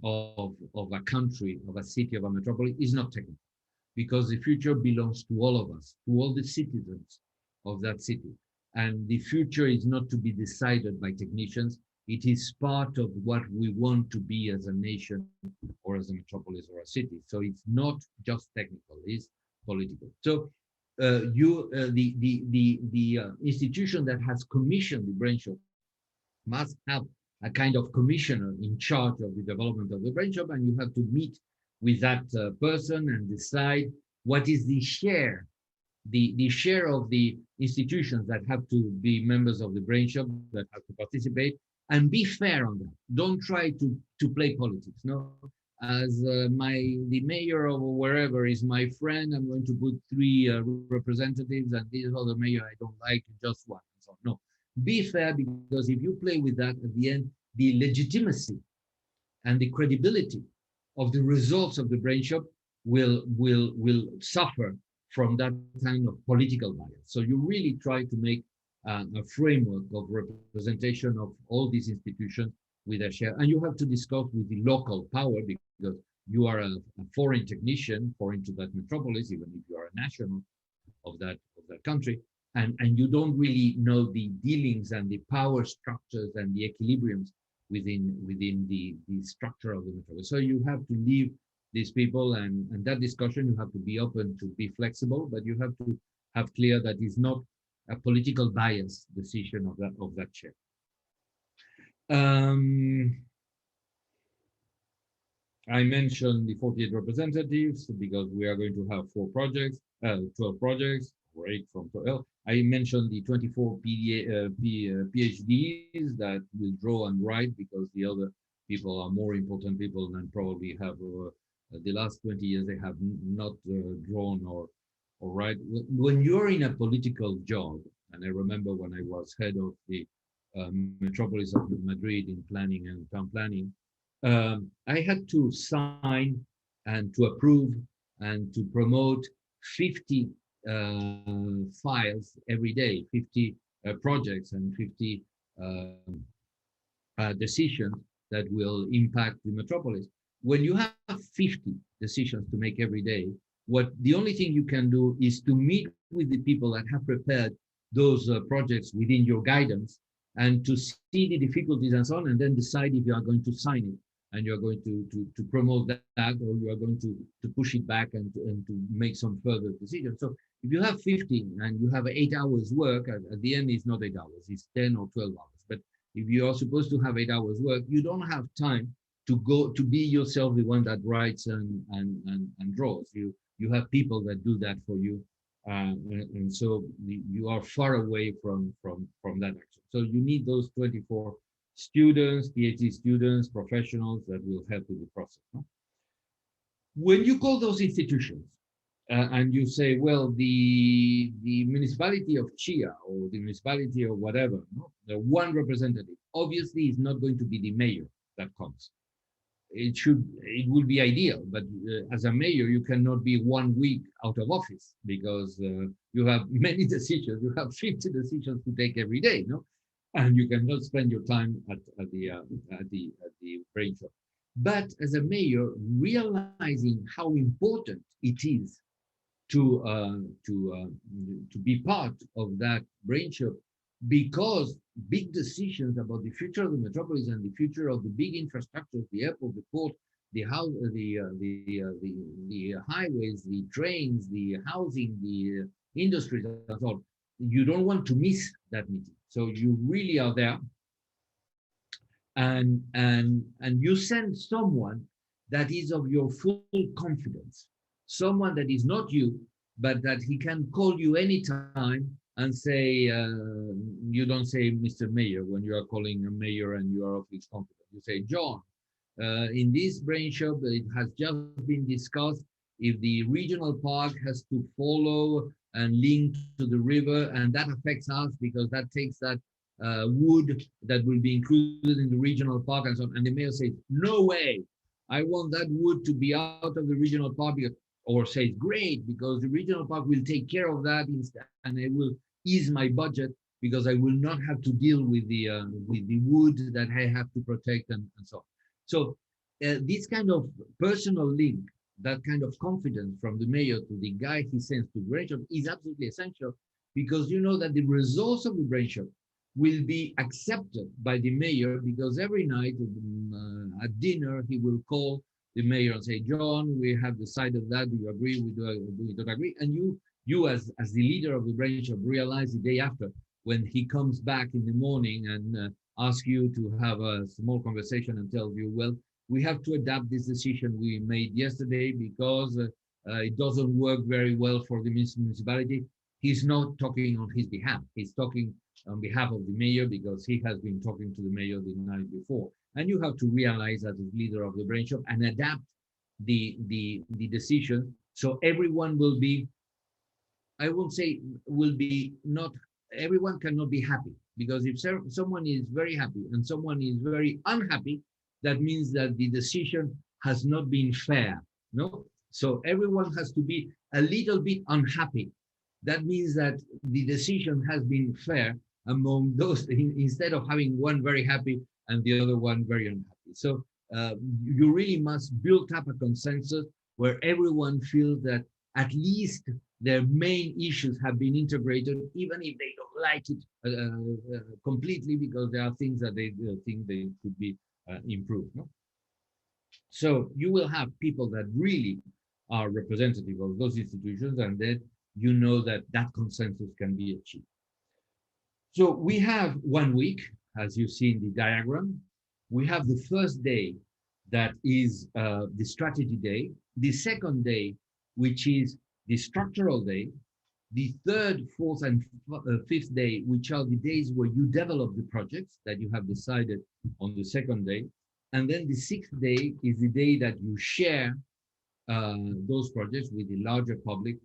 of a country, of a city, of a metropolis, is not technical, because the future belongs to all of us, to all the citizens of that city. And the future is not to be decided by technicians. It is part of what we want to be as a nation, or as a metropolis, or a city. So it's not just technical; it's political. So the institution that has commissioned the Brainshop must have a kind of commissioner in charge of the development of the Brainshop, and you have to meet with that person and decide what is the share the share of the institutions that have to be members of the Brainshop, that have to participate, and be fair on that. Don't try to play politics. No, as the mayor of wherever is my friend, I'm going to put three representatives, and this other mayor I don't like, just one. And so no, be fair, because if you play with that, at the end, the legitimacy and the credibility of the results of the Brainshop will suffer from that kind of political bias. So you really try to make a framework of representation of all these institutions with a share, and you have to discuss with the local power, because you are a foreign technician, foreign to that metropolis, even if you are a national of that country, and you don't really know the dealings and the power structures and the equilibriums within the structure of the metropolis. So you have to leave these people, and that discussion, you have to be open to be flexible, but you have to have clear that it's not a political bias decision of that chair. I mentioned the 48 representatives because we are going to have 12 projects, or 8 from 12. I mentioned the 24 PhDs that will draw and write, because the other people are more important people and probably have the last 20 years they have not drawn or write. When you're in a political job, and I remember when I was head of the Metropolis of Madrid in planning and town planning, I had to sign and to approve and to promote 50 files every day, 50 projects and 50 decisions that will impact the metropolis. When you have 50 decisions to make every day, the only thing you can do is to meet with the people that have prepared those projects within your guidance, and to see the difficulties and so on, and then decide if you are going to sign it and you're going to promote that, or you are going to push it back and to make some further decisions. So if you have 15 and you have 8 hours work, at the end it's not 8 hours, it's 10 or 12 hours. But if you are supposed to have 8 hours work, you don't have time to go to be yourself the one that writes and draws. You have people that do that for you, and so you are far away from that action. So you need those 24 students, PhD students, professionals that will help with the process. No? When you call those institutions and you say, well, the municipality of Chia or the municipality of whatever, no? The one representative obviously is not going to be the mayor that comes. It would be ideal, but as a mayor, you cannot be 1 week out of office, because you have many decisions. You have 50 decisions to take every day, no? And you cannot spend your time at the Brainshop. But as a mayor, realizing how important it is to be part of that Brainshop, because big decisions about the future of the metropolis and the future of the big infrastructures, the airport, the port, the highways, the trains, the housing, the industries, and so on. You don't want to miss that meeting. So you really are there, and you send someone that is of your full confidence, someone that is not you, but that he can call you anytime and say, you don't say Mr. Mayor when you are calling a mayor and you are of his confidence. You say, John, in this Brainshop, it has just been discussed if the regional park has to follow and link to the river, and that affects us because that takes that wood that will be included in the regional park and so on. And the mayor says, no way, I want that wood to be out of the regional park, or says, great, because the regional park will take care of that instead, and it will ease my budget because I will not have to deal with the wood that I have to protect and so on. So this kind of personal link, that kind of confidence from the mayor to the guy he sends to Brainshop is absolutely essential, because you know that the results of the Brainshop will be accepted by the mayor, because every night at dinner he will call the mayor and say, John, we have decided that, do you agree, we don't agree? And you as the leader of the Brainshop realize the day after, when he comes back in the morning and asks you to have a small conversation and tells you, well, we have to adapt this decision we made yesterday because it doesn't work very well for the municipality, he's not talking on his behalf. He's talking on behalf of the mayor because he has been talking to the mayor the night before. And you have to realize as a leader of the Brainshop and adapt the decision so everyone will be, I won't say will be not, everyone cannot be happy, because if someone is very happy and someone is very unhappy, that means that the decision has not been fair, no? So everyone has to be a little bit unhappy. That means that the decision has been fair among those, instead of having one very happy and the other one very unhappy. So you really must build up a consensus where everyone feels that at least their main issues have been integrated, even if they don't like it completely, because there are things that they think they could be improved. No? So you will have people that really are representative of those institutions, and then you know that that consensus can be achieved. So we have 1 week, as you see in the diagram. We have the first day, that is the strategy day. The second day, which is the structural day. The third, fourth, and fifth day, which are the days where you develop the projects that you have decided on the second day. And then the sixth day is the day that you share those projects with the larger public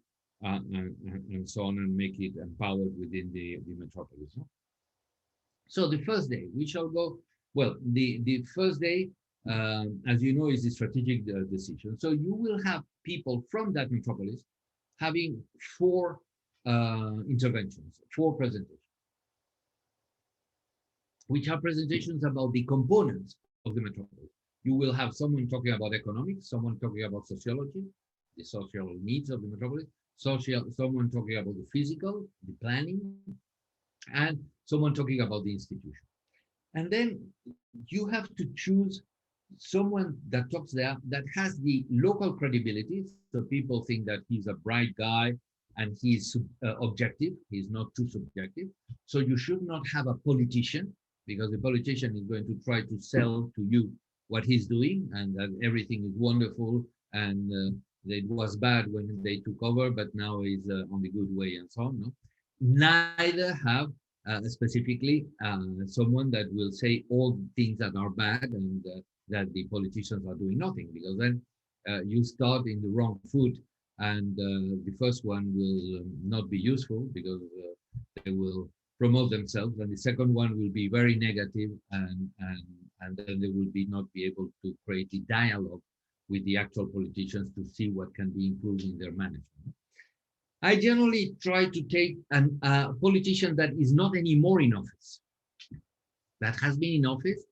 and so on, and make it empowered within the metropolis. No? So the first day, we shall go, well, the first day, as you know, is the strategic decision. So you will have people from that metropolis having four interventions, four presentations, which are presentations about the components of the metropolis. You will have someone talking about economics, someone talking about sociology, the social needs of the metropolis, someone talking about the physical, the planning, and someone talking about the institution. And then you have to choose someone that talks there that has the local credibility. So people think that he's a bright guy and he's objective. He's not too subjective. So you should not have a politician, because the politician is going to try to sell to you what he's doing and that everything is wonderful and it was bad when they took over, but now is on the good way and so on. No? Neither have specifically someone that will say all things that are bad and that the politicians are doing nothing, because then you start in the wrong foot, and the first one will not be useful because they will promote themselves, and the second one will be very negative, and then they will not be able to create a dialogue with the actual politicians to see what can be improved in their management. I generally try to take a politician that is not anymore in office, that has been in office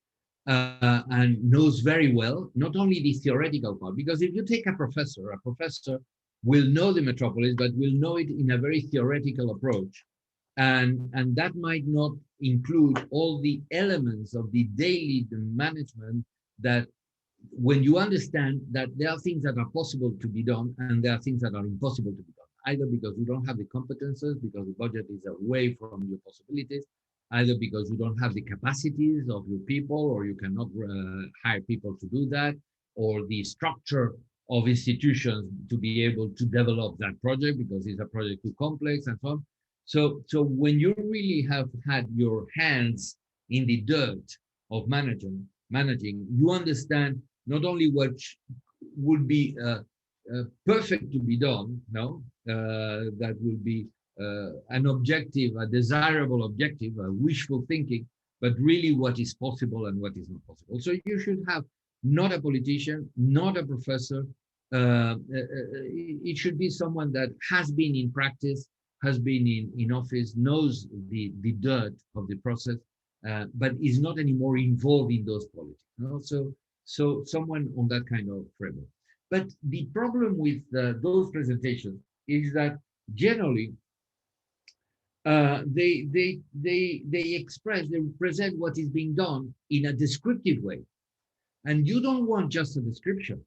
and knows very well, not only the theoretical part, because if you take a professor will know the metropolis, but will know it in a very theoretical approach. And that might not include all the elements of the daily management, that when you understand that there are things that are possible to be done and there are things that are impossible to be done, either because you don't have the competences, because the budget is away from your possibilities, either because you don't have the capacities of your people, or you cannot hire people to do that, or the structure of institutions to be able to develop that project because it's a project too complex and so on. So when you really have had your hands in the dirt of managing, you understand not only what would be perfect to be done, no, that will be an objective, a desirable objective, a wishful thinking, but really what is possible and what is not possible. So you should have not a politician, not a professor. It should be someone that has been in practice, has been in office, knows the dirt of the process, but is not anymore involved in those politics. No? So someone on that kind of framework. But the problem with those presentations is that generally they present what is being done in a descriptive way, and you don't want just a description.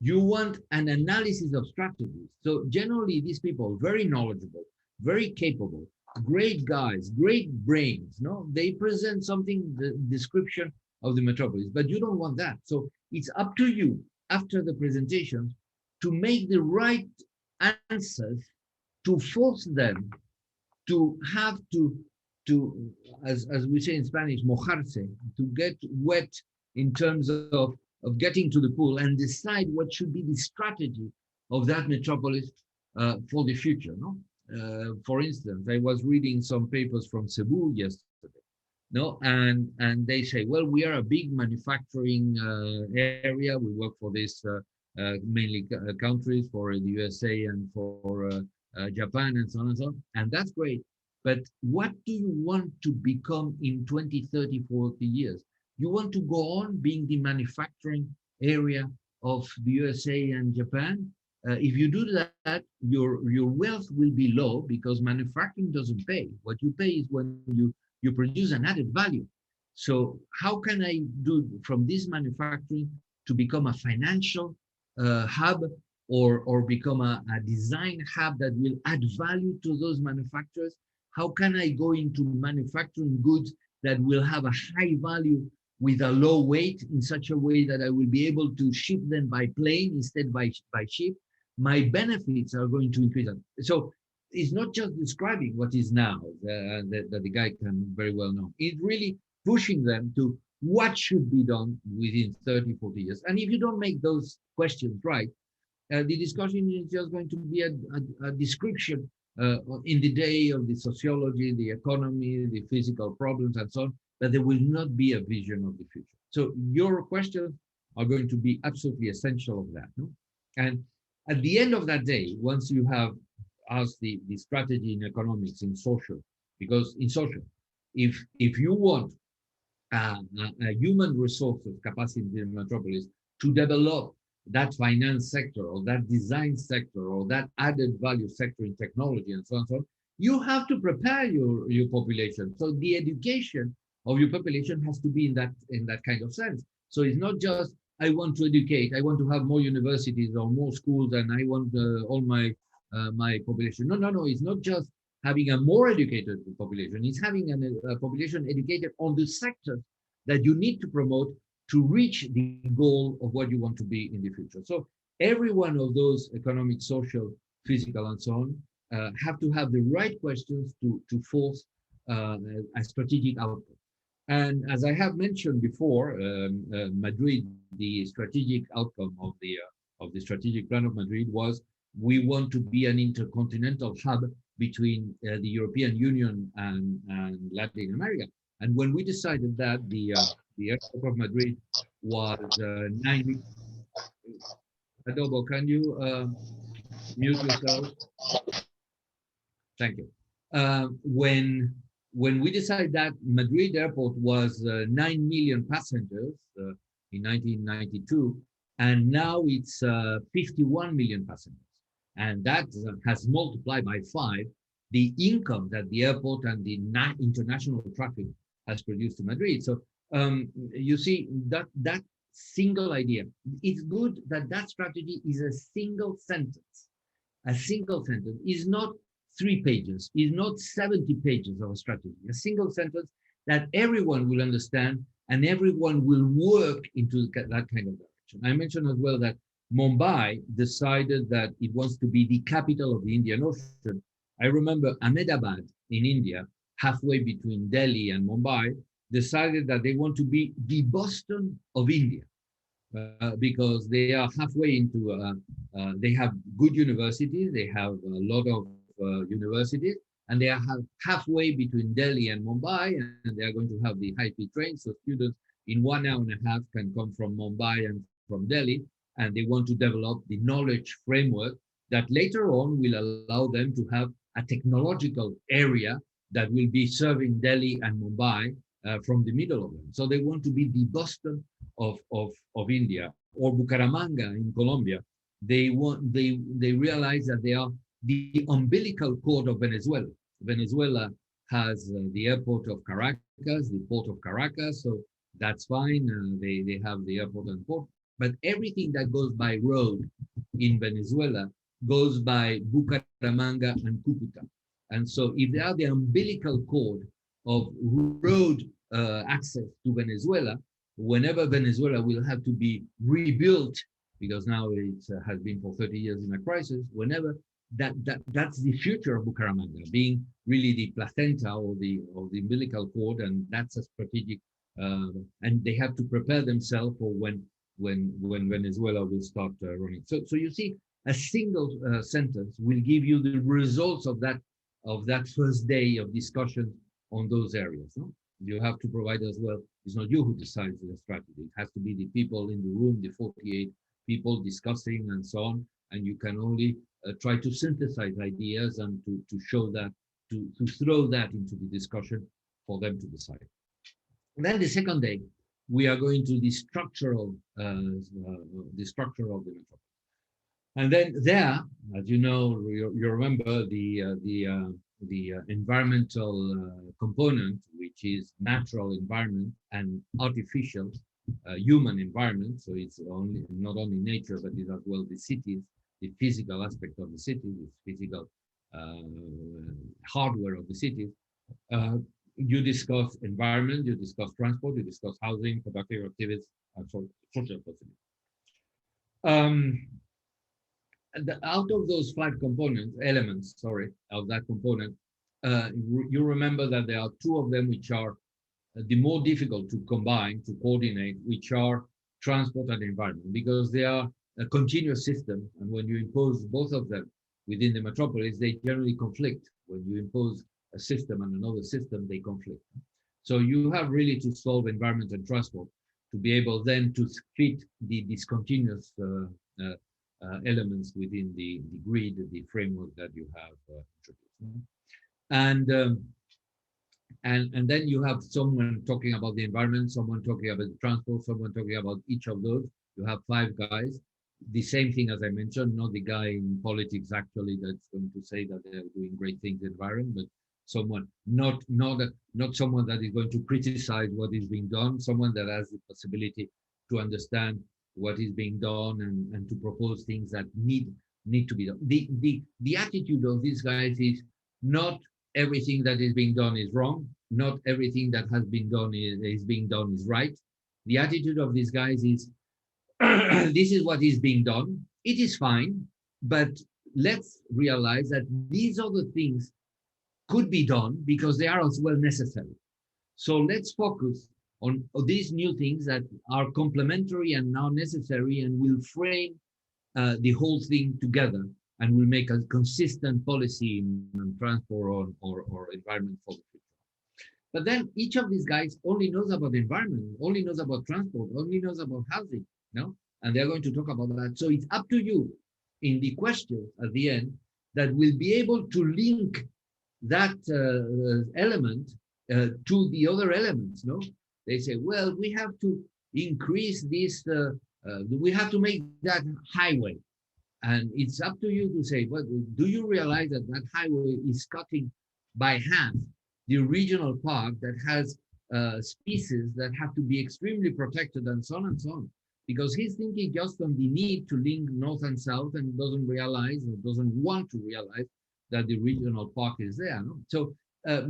You want an analysis of strategies. So generally, these people, very knowledgeable, very capable, great guys, great brains. No, they present something, the description of the metropolis, but you don't want that. So it's up to you after the presentation to make the right answers, to force them to have to as we say in Spanish, mojarse, to get wet in terms of getting to the pool and decide what should be the strategy of that metropolis for the future. No, for instance, I was reading some papers from Cebu yesterday. No, and they say, well, we are a big manufacturing area. We work for this mainly countries, for the USA and for Japan and so on and so on, and that's great. But what do you want to become in 20, 30, 40 years? You want to go on being the manufacturing area of the USA and Japan? If you do that, your wealth will be low because manufacturing doesn't pay. What you pay is when you produce an added value. So how can I do from this manufacturing to become a financial hub or become a design hub that will add value to those manufacturers? How can I go into manufacturing goods that will have a high value with a low weight in such a way that I will be able to ship them by plane instead by ship? My benefits are going to increase. So it's not just describing what is now that the guy can very well know. It's really pushing them to what should be done within 30, 40 years. And if you don't make those questions right, the discussion is just going to be a description in the day of the sociology, the economy, the physical problems, and so on, but there will not be a vision of the future. So your questions are going to be absolutely essential of that. No? And at the end of that day, once you have asked the strategy in economics, in social, because in social, if you want a human resources capacity in Metropolis to develop that finance sector or that design sector or that added value sector in technology and so on and so on, you have to prepare your population. So the education of your population has to be in that kind of sense. So it's not just I want to educate, I want to have more universities or more schools, and I want all my population. No. It's not just having a more educated population. It's having a population educated on the sectors that you need to promote to reach the goal of what you want to be in the future. So every one of those economic, social, physical, and so on have to have the right questions to force a strategic outcome. And as I have mentioned before, Madrid, the strategic outcome of the strategic plan of Madrid was we want to be an intercontinental hub between the European Union and Latin America. And when we decided that, the airport of Madrid was 90. Adobo, can you mute yourself? Thank you. When we decided that Madrid airport was 9 million passengers in 1992, and now it's 51 million passengers. And that has multiplied by 5 the income that the airport and the international traffic has produced to Madrid. So you see that single idea. It's good that strategy is a single sentence. A single sentence is not 3 pages, is not 70 pages of a strategy. A single sentence that everyone will understand and everyone will work into that kind of direction. I mentioned as well that Mumbai decided that it wants to be the capital of the Indian Ocean. I remember Ahmedabad in India, halfway between Delhi and Mumbai, decided that they want to be the Boston of India because they are halfway into, they have good universities, they have a lot of universities, and they are halfway between Delhi and Mumbai, and they are going to have the high-speed trains, so students in 1 hour and a half can come from Mumbai and from Delhi, and they want to develop the knowledge framework that later on will allow them to have a technological area that will be serving Delhi and Mumbai from the middle of them. So they want to be the Boston of India, or Bucaramanga in Colombia. They realize that they are the umbilical cord of Venezuela. Venezuela has the airport of Caracas, the port of Caracas, so that's fine. They have the airport and port, but everything that goes by road in Venezuela goes by Bucaramanga and Cucuta. And so if they are the umbilical cord of road access to Venezuela, whenever Venezuela will have to be rebuilt because now it has been for 30 years in a crisis. Whenever that's the future of Bucaramanga, being really the placenta or the umbilical cord, and that's a strategic. And they have to prepare themselves for when Venezuela will start running. So you see, a single sentence will give you the results of that first day of discussion on those areas. No? You have to provide as well. It's not you who decides the strategy. It has to be the people in the room, the 48 people discussing and so on. And you can only try to synthesize ideas and to show that, to throw that into the discussion for them to decide. And then the second day, we are going to the structural, the structure of the metropolis. And then there, as you know, you remember the environmental component, which is natural environment and artificial human environment. So it's only not only nature, but it's as well the cities, the physical aspect of the city, the physical hardware of the cities. You discuss environment, you discuss transport, you discuss housing, productive activities, and social possibilities. Out of those five elements, of that component, you remember that there are two of them which are the more difficult to combine, to coordinate, which are transport and environment, because they are a continuous system. And when you impose both of them within the metropolis, they generally conflict. When you impose a system and another system, they conflict. So you have really to solve environment and transport to be able then to fit the discontinuous elements within the grid, the framework that you have introduced. And then you have someone talking about the environment, someone talking about the transport, someone talking about each of those. You have five guys. The same thing as I mentioned, not the guy in politics actually that's going to say that they're doing great things in the environment, but someone, not someone that is going to criticize what is being done, someone that has the possibility to understand what is being done and to propose things that need to be done. The attitude of these guys is not everything that is being done is wrong, not everything that has been done is being done is right. The attitude of these guys is this is what is being done. It is fine, but let's realize that these other things could be done because they are as well necessary. So let's focus on these new things that are complementary and now necessary and will frame the whole thing together and will make a consistent policy in transport or environment for the future. But then each of these guys only knows about environment, only knows about transport, only knows about housing, no? And they're going to talk about that. So it's up to you in the questions at the end that will be able to link that element to the other elements, no? They say, well, we have to increase this, we have to make that highway. And it's up to you to say, well, do you realize that that highway is cutting by half the regional park that has species that have to be extremely protected and so on and so on? Because he's thinking just on the need to link north and south and doesn't realize or doesn't want to realize that the regional park is there. No? So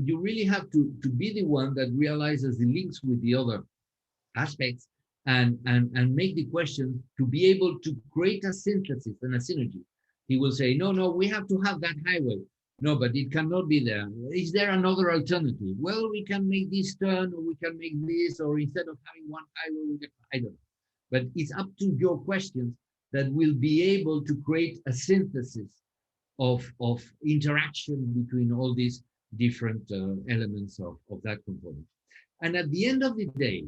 you really have to be the one that realizes the links with the other aspects and make the question to be able to create a synthesis and a synergy. He will say, no, we have to have that highway. No, but it cannot be there. Is there another alternative? Well, we can make this turn, or we can make this, or instead of having one highway, we can, I don't know. But it's up to your questions that will be able to create a synthesis of interaction between all these different elements of that component. And at the end of the day,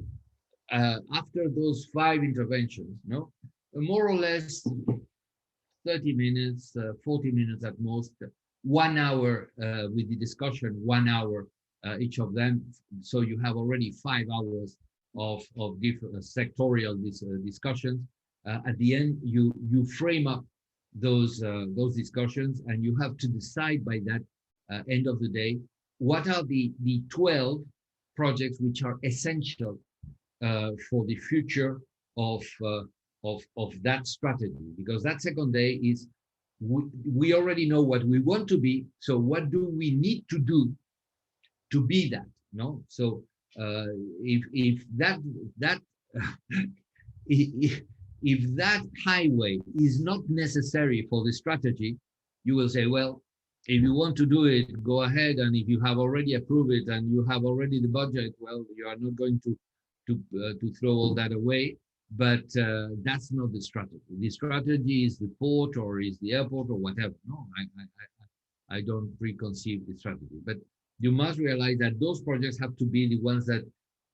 after those 5 interventions, no, more or less 30 minutes, 40 minutes at most, 1 hour with the discussion, 1 hour each of them. So you have already 5 hours of different sectorial discussions. At the end, you frame up those discussions, and you have to decide by that end of the day what are the 12 projects which are essential for the future of that strategy. Because that second day is we already know what we want to be. So what do we need to do to be that? No. So if that If that highway is not necessary for the strategy, you will say, well, if you want to do it, go ahead. And if you have already approved it and you have already the budget, well, you are not going to throw all that away. But that's not the strategy. The strategy is the port or is the airport or whatever. No, I don't preconceive the strategy. But you must realize that those projects have to be the ones that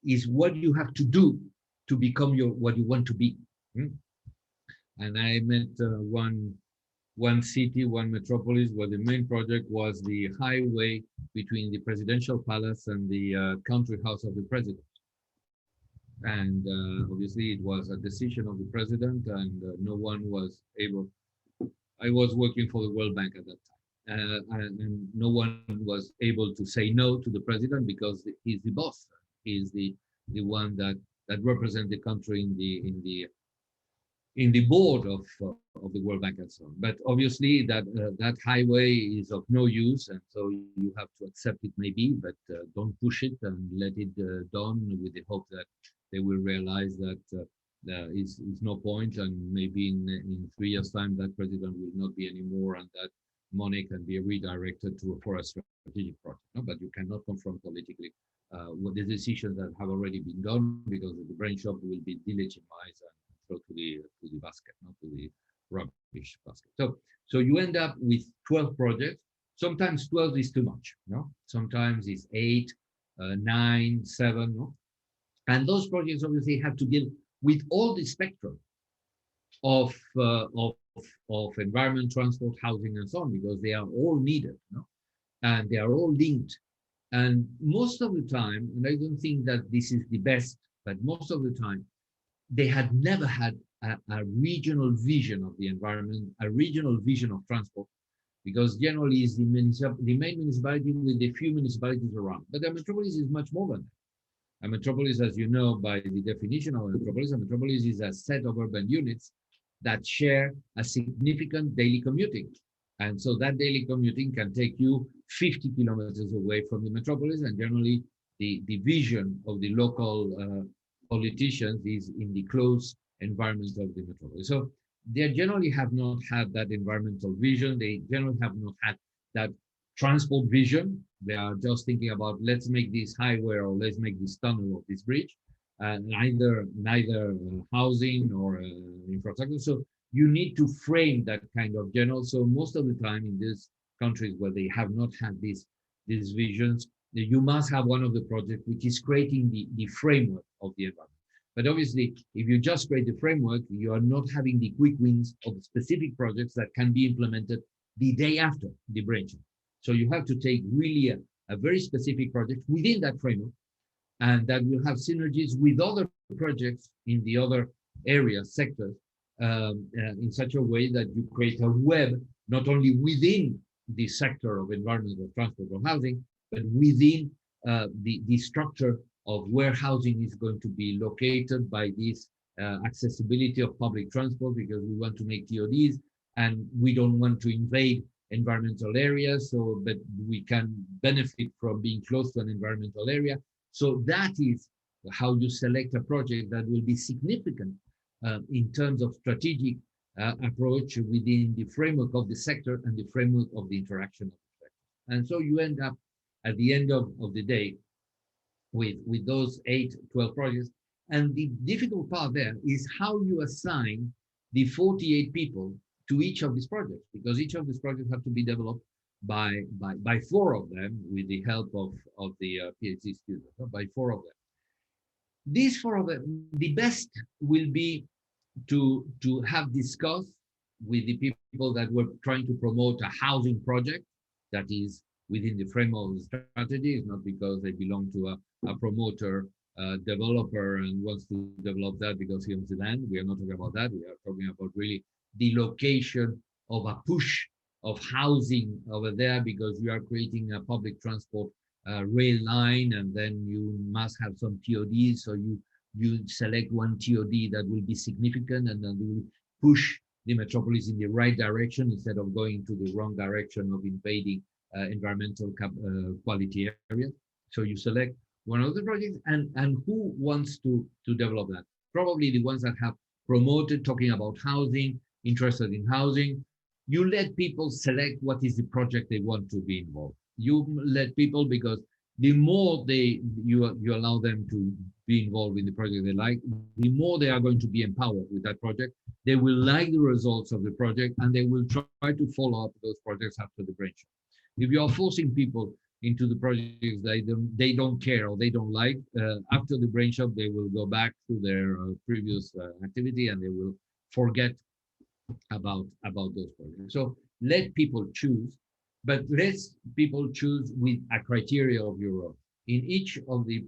is what you have to do to become what you want to be. And I met one city, one metropolis, where the main project was the highway between the presidential palace and the country house of the president. And obviously, it was a decision of the president, and no one was able. I was working for the World Bank at that time, and no one was able to say no to the president because he's the boss. He's the one that represents the country in the board of the World Bank and so on. But obviously that highway is of no use, and so you have to accept it maybe, but don't push it and let it done with the hope that they will realize that there is no point, and maybe in 3 years' time that president will not be anymore, and that money can be redirected for a strategic project. No? But you cannot confront politically with the decisions that have already been done, because the Brainshop will be delegitimized and thrown to the basket, not to the rubbish basket. So you end up with 12 projects. Sometimes 12 is too much. No, sometimes it's 8, 9, 7. No? And those projects obviously have to deal with all the spectrum of environment, transport, housing, and so on, because they are all needed, no? And they are all linked. And most of the time, and I don't think that this is the best, but most of the time, they had never had a regional vision of the environment, a regional vision of transport, because generally it's the main municipality with the few municipalities around. But a metropolis is much more than that. A metropolis, as you know, by the definition of a metropolis is a set of urban units that share a significant daily commuting. And so that daily commuting can take you 50 kilometers away from the metropolis, and generally the vision of the local politicians is in the close environment of the metropolis. So they generally have not had that environmental vision. They generally have not had that transport vision. They are just thinking about, let's make this highway or let's make this tunnel or this bridge, neither housing or infrastructure. So you need to frame that kind of general. So most of the time in these countries where they have not had these visions, you must have one of the projects which is creating the framework of the environment. But obviously, if you just create the framework, you are not having the quick wins of specific projects that can be implemented the day after the Brainshop. So you have to take really a very specific project within that framework, and that will have synergies with other projects in the other areas, sectors, in such a way that you create a web, not only within the sector of environmental transport or housing, but within the structure of where housing is going to be located by this accessibility of public transport, because we want to make TODs and we don't want to invade environmental areas, but we can benefit from being close to an environmental area. So that is how you select a project that will be significant in terms of strategic approach within the framework of the sector and the framework of the interaction of the sector. And so you end up at the end of the day with those 8, 12 projects. And the difficult part there is how you assign the 48 people to each of these projects, because each of these projects have to be developed by 4 of them with the help of the PhD students, by 4 of them. These 4 of them, the best will be to have discussed with the people that were trying to promote a housing project that is within the framework of the strategy. It's not because they belong to a promoter, developer, and wants to develop that because he owns the land. We are not talking about that. We are talking about really the location of a push of housing over there, because you are creating a public transport rail line, and then you must have some TODs. So you select one TOD that will be significant, and then you will push the metropolis in the right direction instead of going to the wrong direction of invading environmental quality areas. So you select one of the projects, and who wants to develop that? Probably the ones that have promoted, talking about housing, interested in housing. You let people select what is the project they want to be involved. You let people, because the more you allow them to be involved in the project they like, the more they are going to be empowered with that project. They will like the results of the project, and they will try to follow up those projects after the Brainshop. If you are forcing people into the projects they don't care or they don't like, after the Brainshop, they will go back to their previous activity, and they will forget about those projects. So let people choose, but let people choose with a criteria of your own. In each of the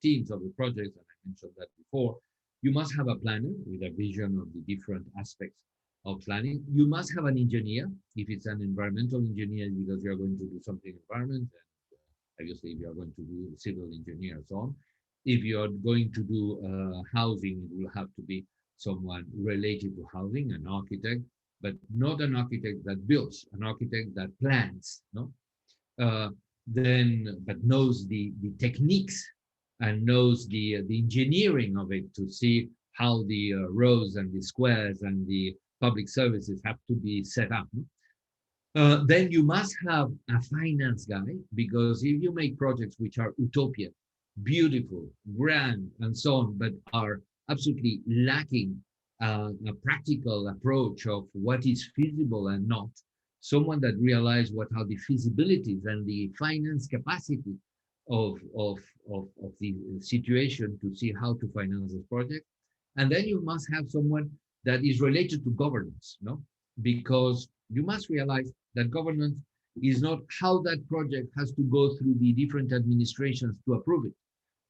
teams of the projects, and I mentioned that before, you must have a planner with a vision of the different aspects of planning. You must have an engineer, if it's an environmental engineer, because you're going to do something environment, and obviously if you're going to do civil engineer and so on. If you're going to do housing, it will have to be someone related to housing, an architect, but not an architect that builds, an architect that plans, no? But knows the techniques and knows the engineering of it, to see how the roads and the squares and the public services have to be set up. Then you must have a finance guy, because if you make projects which are utopia, beautiful, grand, and so on, but are absolutely lacking a practical approach of what is feasible and not, someone that realizes what are the feasibilities and the finance capacity of the situation to see how to finance this project. And then you must have someone that is related to governance, no? Because you must realize that governance is not how that project has to go through the different administrations to approve it.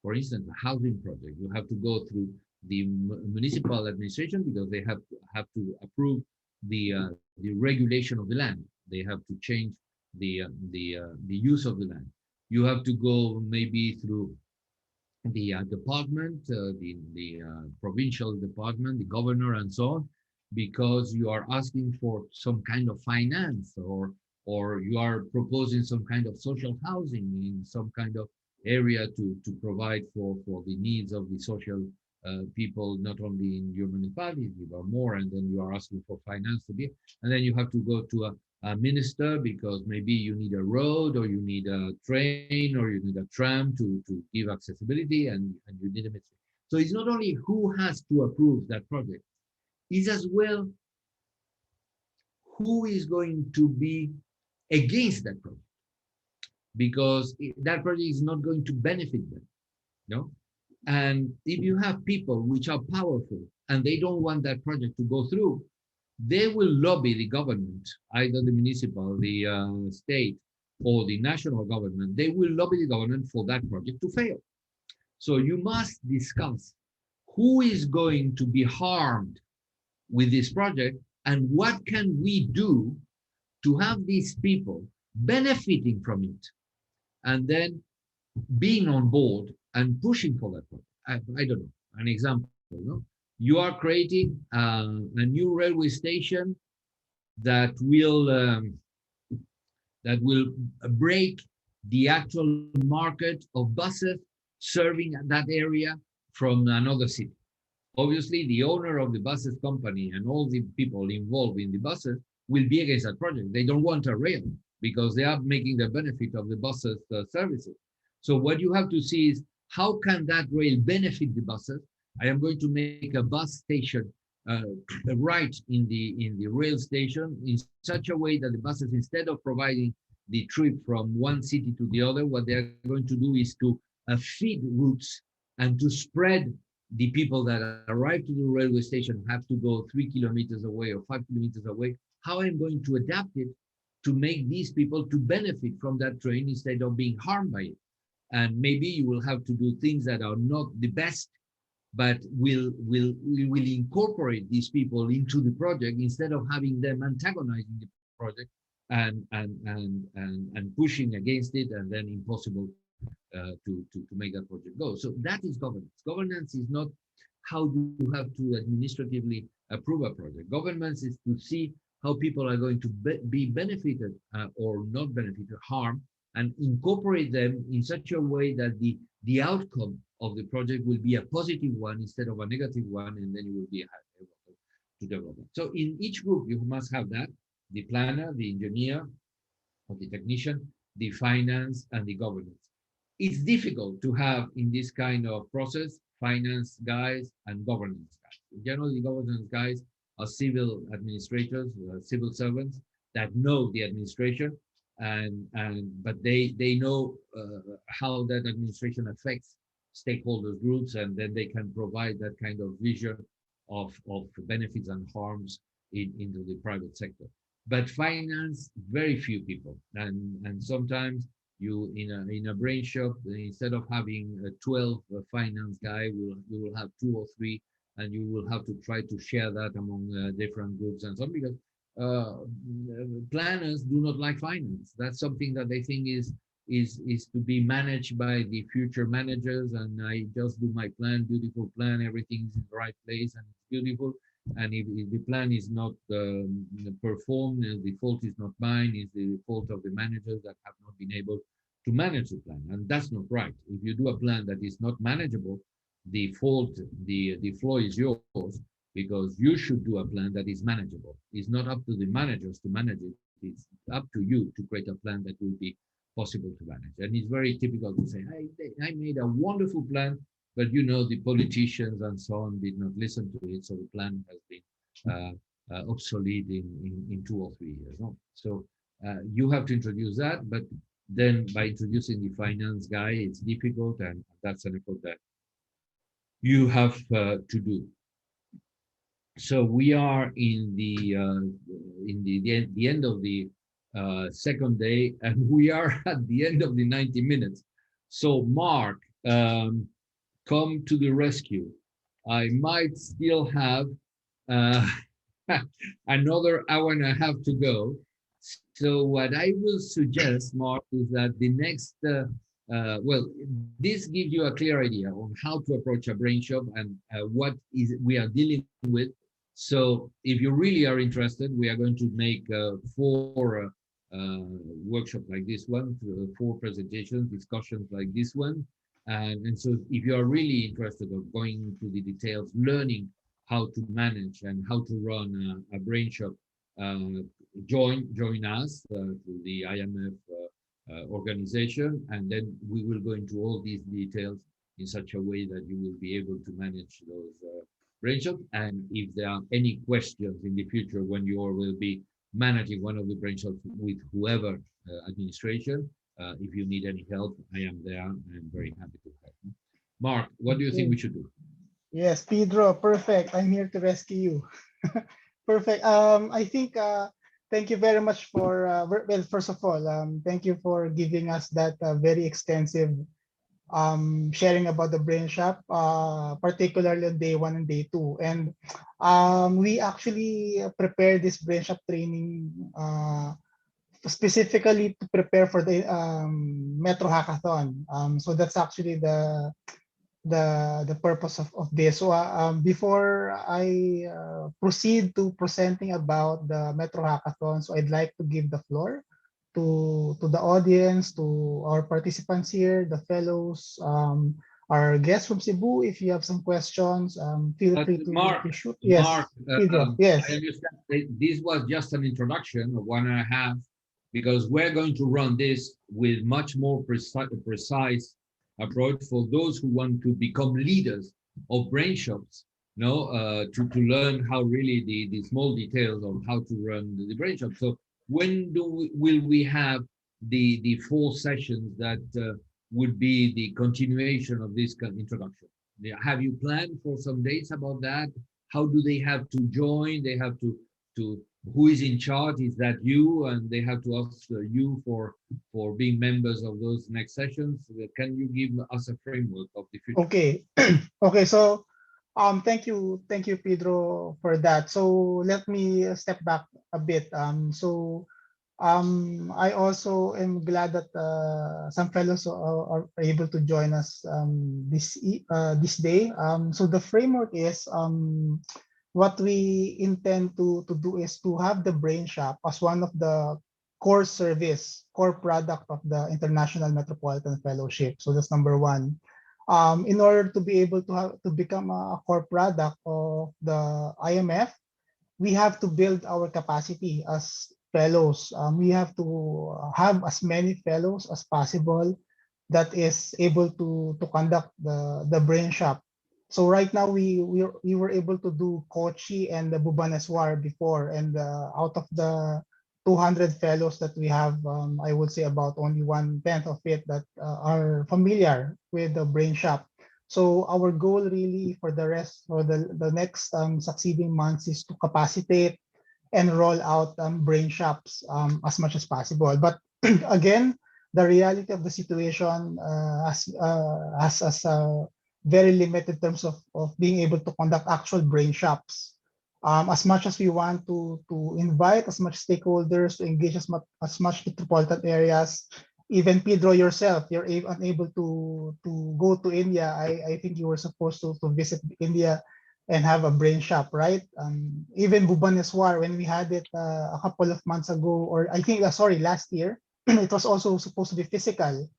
For instance, a housing project, you have to go through the municipal administration, because they have to approve the regulation of the land. They have to change the use of the land. You have to go maybe through the department, the provincial department, the governor, and so on, because you are asking for some kind of finance, or you are proposing some kind of social housing in some kind of area to provide for the needs of the social people, not only in your municipality, but more, and then you are asking for finance to be, and then you have to go to a minister, because maybe you need a road, or you need a train, or you need a tram to give accessibility, and you need a ministry. So it's not only who has to approve that project, it's as well who is going to be against that project, because that project is not going to benefit them, no? And if you have people which are powerful and they don't want that project to go through, they will lobby the government, either the municipal, the state, or the national government. They will lobby the government for that project to fail. So you must discuss who is going to be harmed with this project, and what can we do to have these people benefiting from it, and then being on board and pushing for that project. I don't know, an example, no? You are creating a new railway station that will break the actual market of buses serving that area from another city. Obviously, the owner of the buses company and all the people involved in the buses will be against that project. They don't want a rail, because they are making the benefit of the buses services. So what you have to see is, how can that rail benefit the buses? I am going to make a bus station right in the rail station in such a way that the buses, instead of providing the trip from one city to the other, what they're going to do is to feed routes and to spread the people that arrive to the railway station have to go 3 kilometers away or 5 kilometers away. How I'm going to adapt it to make these people to benefit from that train instead of being harmed by it. And maybe you will have to do things that are not the best, but will incorporate these people into the project instead of having them antagonizing the project and pushing against it, and then impossible to make that project go. So that is governance. Governance is not how you have to administratively approve a project. Governance is to see how people are going to be benefited or not benefited, harm, and incorporate them in such a way that the outcome of the project will be a positive one instead of a negative one, and then you will be able to develop it. So in each group, you must have that, the planner, the engineer, or the technician, the finance, and the governance. It's difficult to have in this kind of process finance guys and governance guys. Generally, governance guys are civil administrators, civil servants that know the administration, and but they know how that administration affects stakeholders groups, and then they can provide that kind of vision of benefits and harms into the private sector. But finance, very few people, and sometimes you in a brain shop, instead of having 12 finance guy, you will have two or three, and you will have to try to share that among different groups and so on, because uh, planners do not like finance. That's something that they think is to be managed by the future managers, and I just do my plan, beautiful plan, everything's in the right place and it's beautiful. And if the plan is not performed, the fault is not mine, it's the fault of the managers that have not been able to manage the plan. And that's not right. If you do a plan that is not manageable, the fault, the flaw is yours, because you should do a plan that is manageable. It's not up to the managers to manage it. It's up to you to create a plan that will be possible to manage. And it's very typical to say, I made a wonderful plan, but the politicians and so on did not listen to it, so the plan has been obsolete in 2 or 3 years. No? So you have to introduce that, but then by introducing the finance guy, it's difficult, and that's an effort that you have to do. So we are in the end of the second day, and we are at the end of the 90 minutes. So Mark, come to the rescue. I might still have uh, another hour and a half to go. So what I will suggest, Mark, is that the next, well, this gives you a clear idea on how to approach a brain shop and what is we are dealing with. So if you really are interested, we are going to make 4 workshops like this one, 4 presentations, discussions like this one. And so if you are really interested of going into the details, learning how to manage and how to run a brain shop, join us through the IMF organization, and then we will go into all these details in such a way that you will be able to manage those brain shops. And if there are any questions in the future when you will be managing one of the brain shops with whoever administration, if you need any help, I am there. I'm very happy to help. Mark, what do you think we should do? Yes, Pedro, perfect. I'm here to rescue you. Perfect. I think thank you very much for well, first of all, thank you for giving us that very extensive sharing about the brain shop, particularly on day 1 and day 2. And we actually prepared this brain shop training specifically to prepare for the Metro Hackathon. So that's actually the purpose of this. So before I proceed to presenting about the Metro Hackathon, so I'd like to give the floor to the audience, to our participants here, the fellows, our guests from Cebu. If you have some questions, feel free to shoot. Yes, Mark, Pedro. Yes. I understand this was just an introduction of 1.5, because we're going to run this with much more precise approach for those who want to become leaders of brain shops, to learn how really the small details of how to run the brain shop. So when will we have the 4 sessions that would be the continuation of this introduction? Have you planned for some dates about that? How do they have to join? They have to who is in charge? Is that you? And they have to ask you for being members of those next sessions. Can you give us a framework of the future? Okay. Okay. So thank you, Pedro, for that. So let me step back a bit. I also am glad that some fellows are able to join us this day. So the framework is what we intend to do is to have the brain shop as one of the core product of the International Metropolitan Fellowship. So that's number 1. In order to be able to become a core product of the IMF, we have to build our capacity as fellows. We have to have as many fellows as possible that is able to conduct the brain shop. So right now we were able to do Kochi and the Bhubaneswar before, and out of the 200 fellows that we have, I would say about only 1/10 of it that are familiar with the brain shop. So our goal really for the rest or the next succeeding months is to capacitate and roll out brain shops as much as possible. But again, the reality of the situation has very limited terms of being able to conduct actual brain shops. As much as we want to invite as much stakeholders to engage as much metropolitan areas, even Pedro yourself, you're unable to go to India. I think you were supposed to visit India and have a brain shop, right? Even Bhubaneswar, when we had it a couple of months ago, or I think, sorry, last year, it was also supposed to be physical.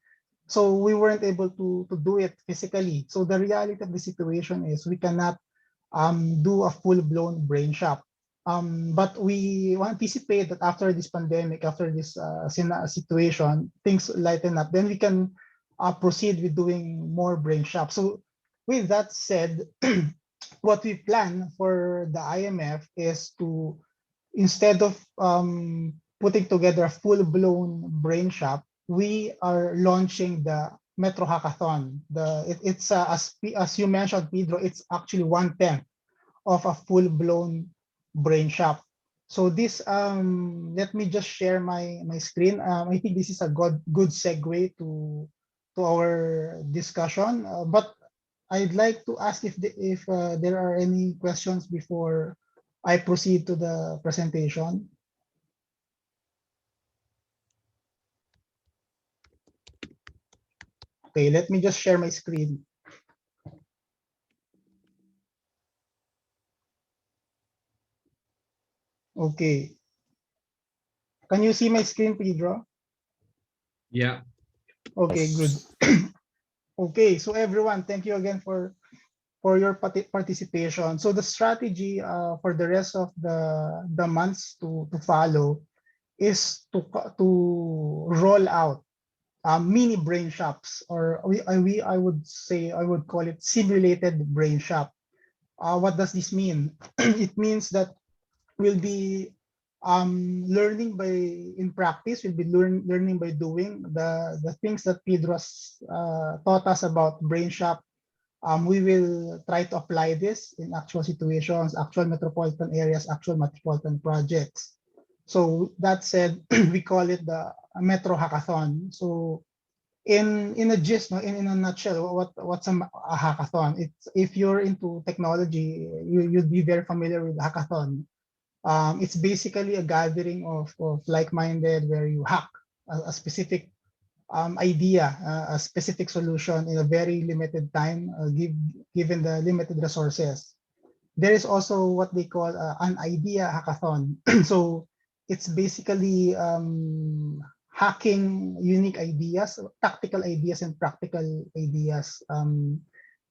So we weren't able to do it physically. So the reality of the situation is we cannot do a full-blown brain shop. But we anticipate that after this pandemic, after this situation, things lighten up, then we can proceed with doing more brain shops. So with that said, what we plan for the IMF is to, instead of putting together a full-blown brain shop, we are launching the Metro Hackathon. It's as you mentioned, Pedro, it's actually 1/10 of a full-blown brain shop. So this, let me just share my screen. I think this is a good segue to our discussion. But I'd like to ask if there are any questions before I proceed to the presentation. Okay, let me just share my screen. Okay. Can you see my screen, Pedro? Yeah. Okay, good. Okay, so everyone, thank you again for your participation. So the strategy for the rest of the months to follow is to roll out mini brain shops, or I would say I would call it simulated brain shop. What does this mean? It means that we'll be learning by in practice. We'll be learning by doing the things that Pedro's taught us about brain shop. We will try to apply this in actual situations, actual metropolitan areas, actual metropolitan projects. So that said, we call it the Metro Hackathon. So in a gist, no, in a nutshell, what's a hackathon? It's, if you're into technology, you'd be very familiar with hackathon. It's basically a gathering of like-minded where you hack a specific idea, a specific solution in a very limited time, given the limited resources. There is also what they call an idea hackathon. So it's basically hacking unique ideas, tactical ideas and practical ideas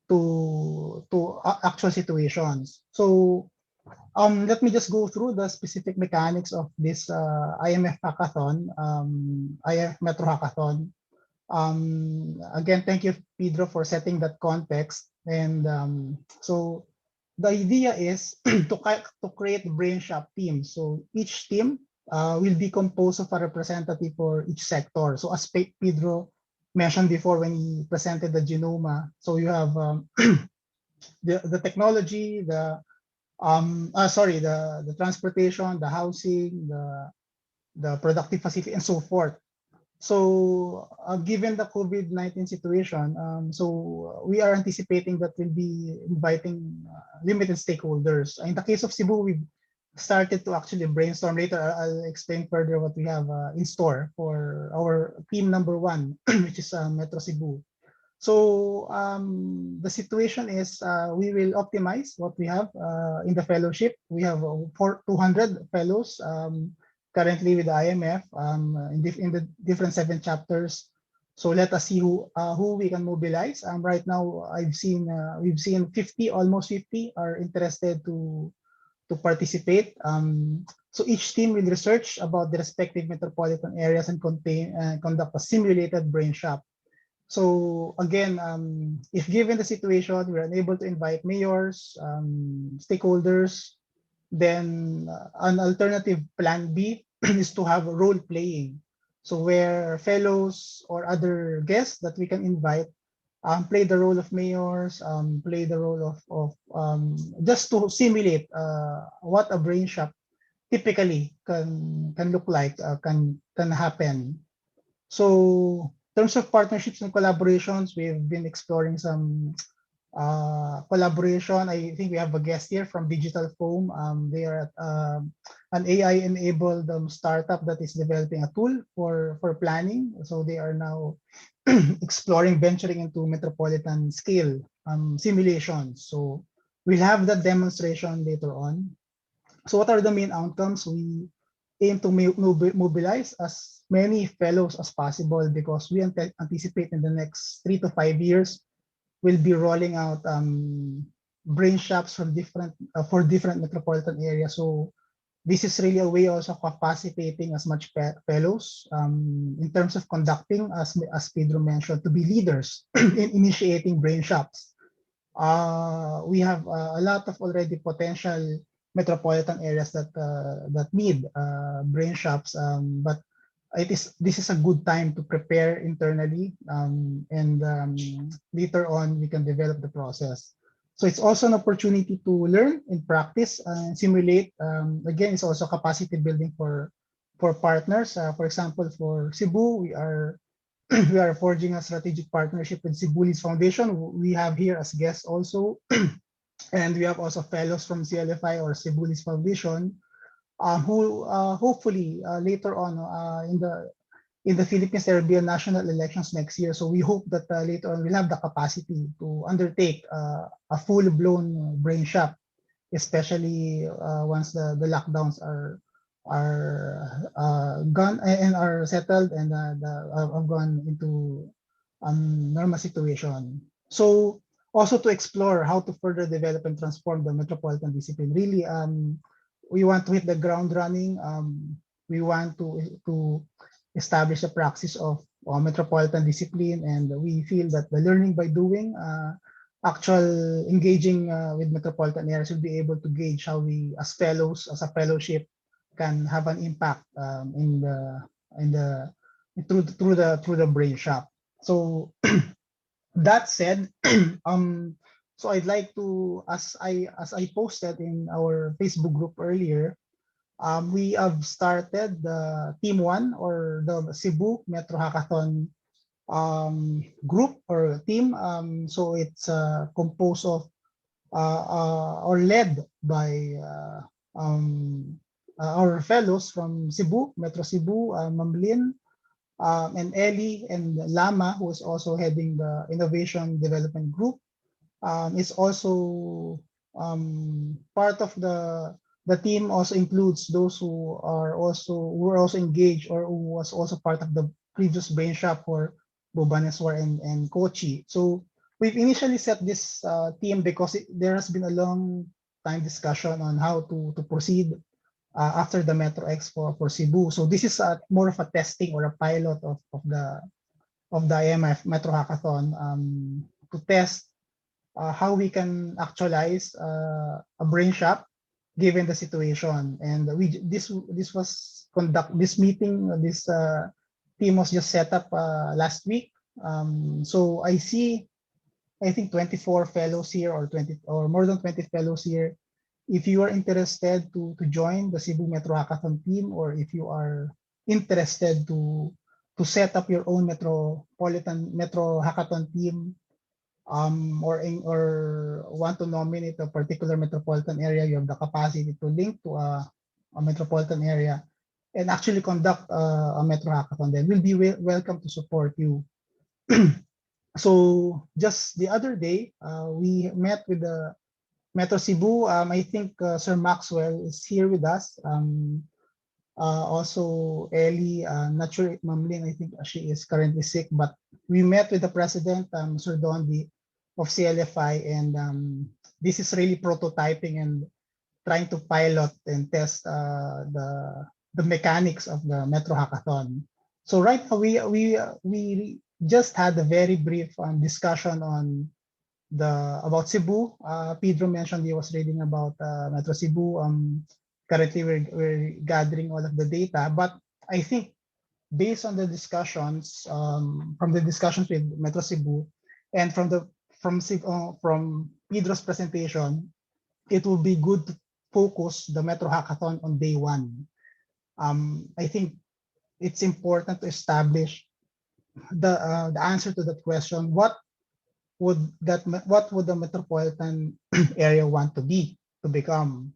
to actual situations. So let me just go through the specific mechanics of this IMF hackathon, IMF Metro Hackathon. Again, thank you, Pedro, for setting that context. And so the idea is to create brain shop teams. So each team will be composed of a representative for each sector. So as Pedro mentioned before when he presented the genoma, so you have the technology, the transportation, the housing, the productive facility, and so forth. So given the COVID-19 situation, so we are anticipating that we'll be inviting limited stakeholders. In the case of Cebu, we've started to actually brainstorm. Later, I'll explain further what we have in store for our team number one, which is Metro Cebu. So the situation is we will optimize what we have in the fellowship. We have 200 fellows currently with the IMF in the different 7 chapters. So let us see who we can mobilize. Right now, we've seen 50, almost 50 are interested to participate. So each team will research about the respective metropolitan areas and conduct a simulated brain shop. So again, if given the situation, we're unable to invite mayors, stakeholders, then an alternative plan B is to have role playing. So where fellows or other guests that we can invite play the role of mayors, play the role of just to simulate what a brain shop typically can look like, can happen. So in terms of partnerships and collaborations, we've been exploring some collaboration. I think we have a guest here from Digital Foam. They are an AI-enabled startup that is developing a tool for planning. So they are now exploring venturing into metropolitan scale simulations. So we'll have that demonstration later on. So what are the main outcomes? We aim to mobilize as many fellows as possible because we anticipate in the next 3 to 5 years we'll be rolling out brain shops from different for different metropolitan areas. So this is really a way also of capacitating as much fellows in terms of conducting, as Pedro mentioned, to be leaders in initiating brain shops. We have a lot of already potential metropolitan areas that need brain shops, but this is a good time to prepare internally, and later on we can develop the process. So it's also an opportunity to learn and practice and simulate. Again, it's also capacity building for partners. For example, for Cebu, we are we are forging a strategic partnership with Cebulis Foundation. We have here as guests also, and we have also fellows from CLFI or Cebulis Foundation, who hopefully later on in the Philippines there will be a national elections next year. So we hope that later on we'll have the capacity to undertake a full-blown brain shop, especially once the lockdowns are gone and are settled and have gone into normal situation. So also to explore how to further develop and transform the metropolitan discipline. Really, we want to hit the ground running. We want to establish a praxis of metropolitan discipline, and we feel that the learning by doing, actual engaging with metropolitan areas, will be able to gauge how we, as fellows, as a fellowship, can have an impact in the through the brain shop. So that said, so I'd like to, as I posted in our Facebook group earlier, we have started the Team One, or the Cebu Metro Hackathon group or team. So it's composed of or led by our fellows from Cebu, Metro Cebu, Mamlin, and Ellie and Lama, who is also heading the Innovation Development Group. Is also part of the team. Also includes those who are also engaged, or who was also part of the previous brain shop for Bhubaneswar and Kochi. So we've initially set this team because there has been a long time discussion on how to proceed after the Metro X for Cebu. So this is more of a testing or a pilot of the IMF Metro Hackathon, to test how we can actualize a brain shop given the situation. And this team was just set up last week. So I think 24 fellows here, or 20 or more than 20 fellows here. If you are interested to join the Cebu Metro Hackathon team, or if you are interested to set up your own Metro Hackathon team, or want to nominate a particular metropolitan area, you have the capacity to link to a metropolitan area and actually conduct a Metro Hackathon, then we'll be welcome to support you. So just the other day, we met with the Metro Cebu. I think Sir Maxwell is here with us. Also Ellie, not sure if Mamling, I think she is currently sick, but we met with the president, Sir Dondi of CLFI, and this is really prototyping and trying to pilot and test the mechanics of the Metro Hackathon. So right now we just had a very brief discussion on the about Cebu. Pedro mentioned he was reading about Metro Cebu. Currently we're gathering all of the data, but I think based on the discussions from the discussions with Metro Cebu and from Pedro's presentation, it will be good to focus the Metro Hackathon on day one. I think it's important to establish the answer to that question. What would the metropolitan area want to be to become?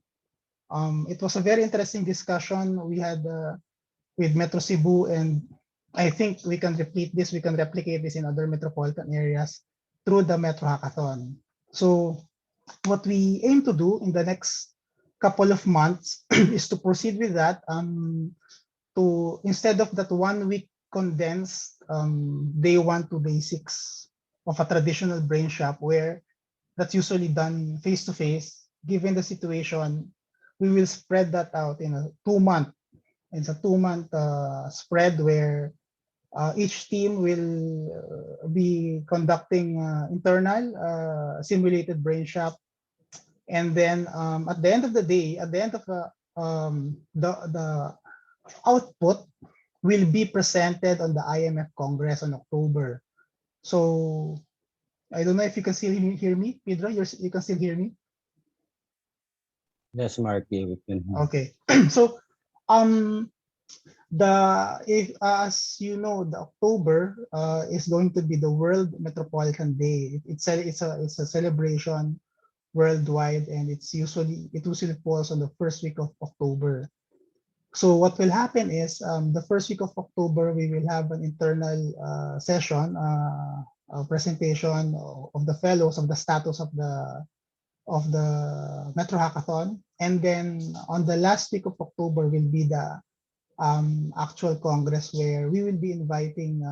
It was a very interesting discussion we had with Metro Cebu, and I think we can repeat this. We can replicate this in other metropolitan areas through the Metro Hackathon. So what we aim to do in the next couple of months is to proceed with that. To instead of that 1 week condensed day 1 to day 6 of a traditional brain shop where that's usually done face to face, given the situation, we will spread that out in a 2 month. It's a 2 month spread where each team will be conducting internal simulated brain shop, and then at the end of the day, at the end of the output will be presented on the IMF Congress on October. So I don't know if you can still hear me, Pedro. You can still hear me. Yes, Marky, we can hear. Okay. So if as you know, the October is going to be the World Metropolitan Day. It's a celebration worldwide, and it usually falls on the first week of October. So what will happen is the first week of October we will have an internal session, a presentation of the fellows of the status of the Metro Hackathon, and then on the last week of October will be the actual Congress where we will be inviting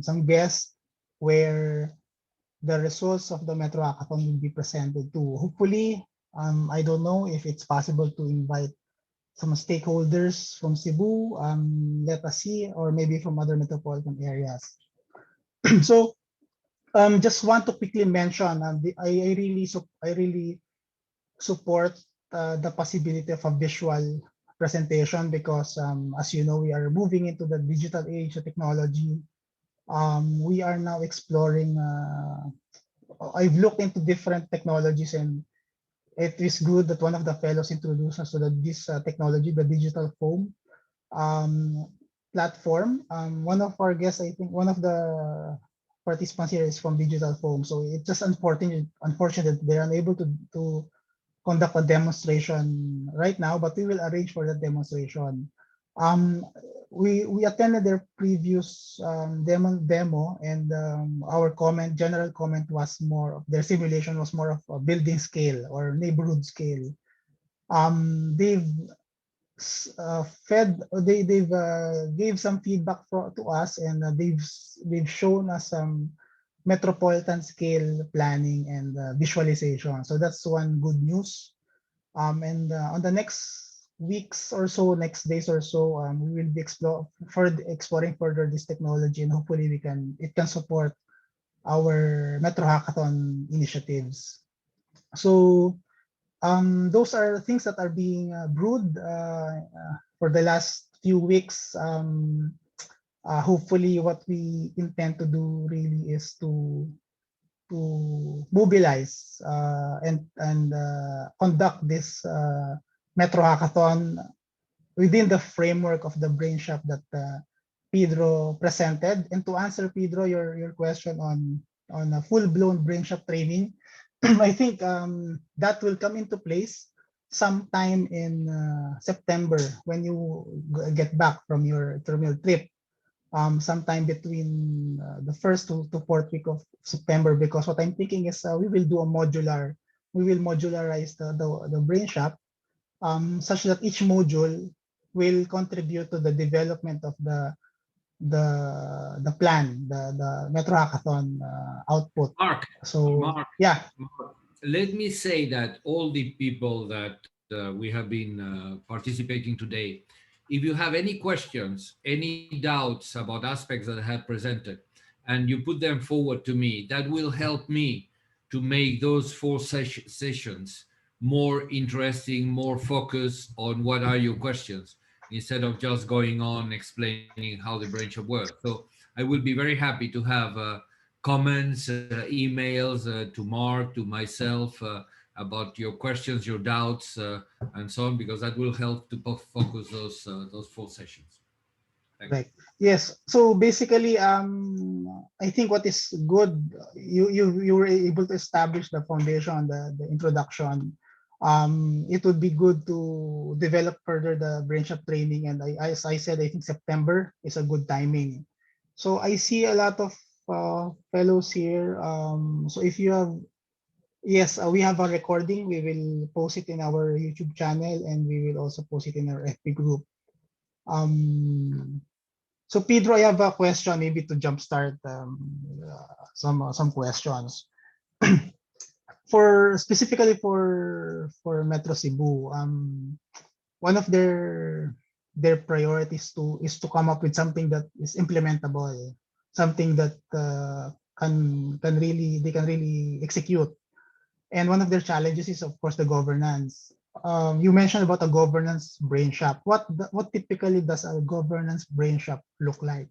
some guests where the results of the Metro Hackathon will be presented to. Hopefully, I don't know if it's possible to invite some stakeholders from Cebu, let us see, or maybe from other metropolitan areas. So, just want to quickly mention, I really support the possibility of a visual presentation because, as you know, we are moving into the digital age of technology. We are now exploring. I've looked into different technologies, and it is good that one of the fellows introduced us to this technology, the digital foam platform. One of our guests, I think, one of the participants here is from Digital Foam. So it's just unfortunate they're unable to conduct a demonstration right now, but we will arrange for that demonstration. We attended their previous demo, and our general comment was more of their simulation was more of a building scale or neighborhood scale. They've gave some feedback to us, and they've shown us some metropolitan scale planning and visualization. So that's one good news. And on the next weeks or so, next days or so, we will be exploring further this technology, and hopefully it can support our Metro Hackathon initiatives. So those are things that are being brewed for the last few weeks. Hopefully, what we intend to do really is to mobilize and conduct this Metro Hackathon within the framework of the Brainshop that Pedro presented. And to answer, Pedro, your question on a full-blown Brainshop training, I think that will come into place sometime in September when you get back from your trip. Sometime between the first to fourth week of September, because what I'm thinking is we will modularize the Brainshop such that each module will contribute to the development of the the plan, the Metro Hackathon output. Mark, So Mark, yeah, Mark, let me say that all the people that we have been participating today, if you have any questions, any doubts about aspects that I have presented, and you put them forward to me, that will help me to make those four sessions more interesting, more focused on what are your questions, instead of just going on explaining how the Brainshop works. So I will be very happy to have comments, emails to Mark, to myself about your questions, your doubts, and so on, because that will help to focus those four sessions. Thank you. right. Yes. So basically, I think what is good, you were able to establish the foundation, the introduction. It would be good to develop further the Brainshop training, and as I said, I think September is a good timing. So I see a lot of fellows here. So if you have, yes, we have a recording. We will post it in our YouTube channel, and we will also post it in our FB group. Um, so Pedro, I have a question maybe to jumpstart some questions. For specifically for Metro Cebu, one of their priorities to is to come up with something that is implementable, something that can really they can really execute. And one of their challenges is, of course, the governance. You mentioned about a governance brain shop. What typically does a governance brain shop look like?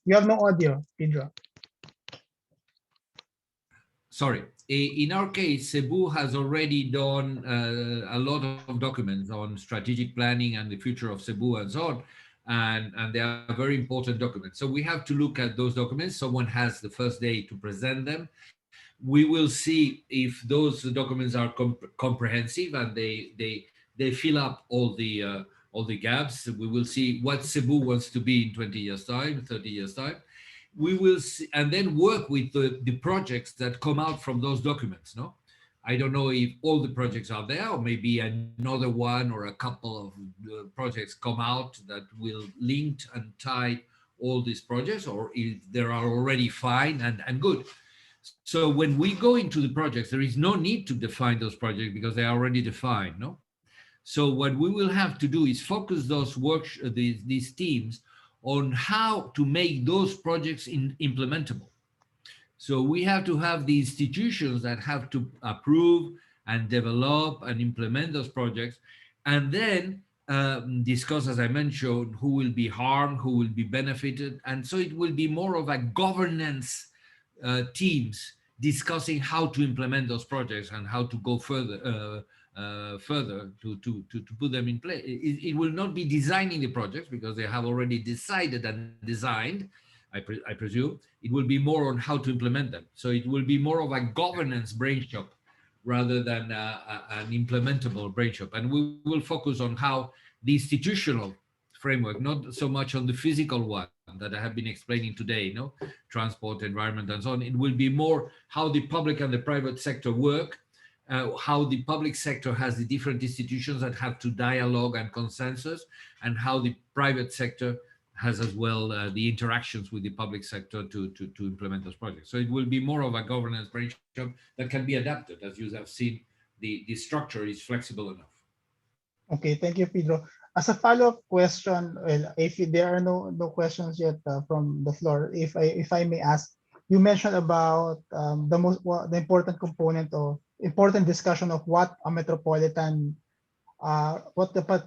You have no audio, Pedro. Sorry. In our case, Cebu has already done a lot of documents on strategic planning and the future of Cebu and so on. And they are very important documents. So we have to look at those documents. Someone has the first day to present them. We will see if those documents are comprehensive and they fill up all the gaps. We will see what Cebu wants to be in 20 years time, 30 years time. We will see, and then work with the projects that come out from those documents. No, I don't know if all the projects are there, or maybe another one or a couple of projects come out that will link and tie all these projects, or if they are already fine and good. So when we go into the projects, there is no need to define those projects because they are already defined. No. So what we will have to do is focus these teams on how to make those projects implementable. So we have to have the institutions that have to approve and develop and implement those projects, and then discuss, as I mentioned, who will be harmed, who will be benefited, and so it will be more of a governance teams discussing how to implement those projects and how to go further to put them in place. It will not be designing the projects because they have already decided and designed. I presume it will be more on how to implement them. So it will be more of a governance brain shop rather than an implementable brain shop. And we will focus on how the institutional framework, not so much on the physical one that I have been explaining today, transport, environment, and so on. It will be more how the public and the private sector work, how the public sector has the different institutions that have to dialogue and consensus, and how the private sector has as well the interactions with the public sector to implement those projects. So it will be more of a governance brainshop that can be adapted. As you have seen, the structure is flexible enough. Okay, thank you, Pedro. As a follow-up question, well, if there are no questions yet from the floor, if I may ask, you mentioned about the important component of important discussion of what the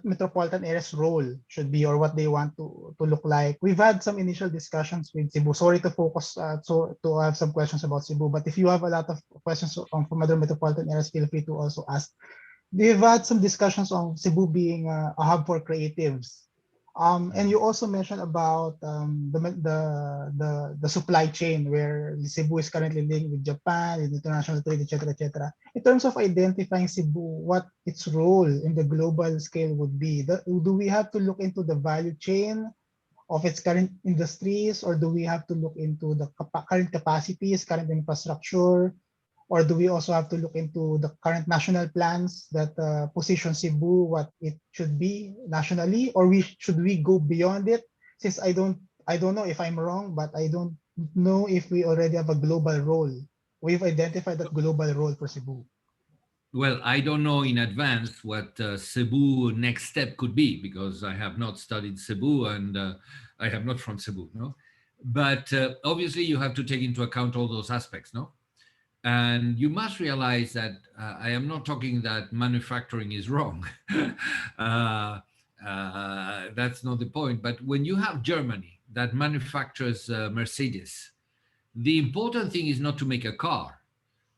metropolitan area's role should be or what they want to look like. We've had some initial discussions with Cebu. Sorry to focus so to have some questions about Cebu, but if you have a lot of questions from other metropolitan areas, feel free to also ask. We've had some discussions on Cebu being a hub for creatives. And you also mentioned about the supply chain where Cebu is currently linked with Japan, with international trade, etc., etc. In terms of identifying Cebu, what its role in the global scale would be, do we have to look into the value chain of its current industries, or do we have to look into the current capacities, current infrastructure, Or do we also have to look into the current national plans that position Cebu what it should be nationally, or should we go beyond it? Since I don't know if I'm wrong, but I don't know if we already have a global role. We've identified that global role for Cebu. Well, I don't know in advance what Cebu next step could be because I have not studied Cebu and I am not from Cebu, no. But obviously, you have to take into account all those aspects, no. And you must realize that I am not talking that manufacturing is wrong. That's not the point. But when you have Germany that manufactures Mercedes, the important thing is not to make a car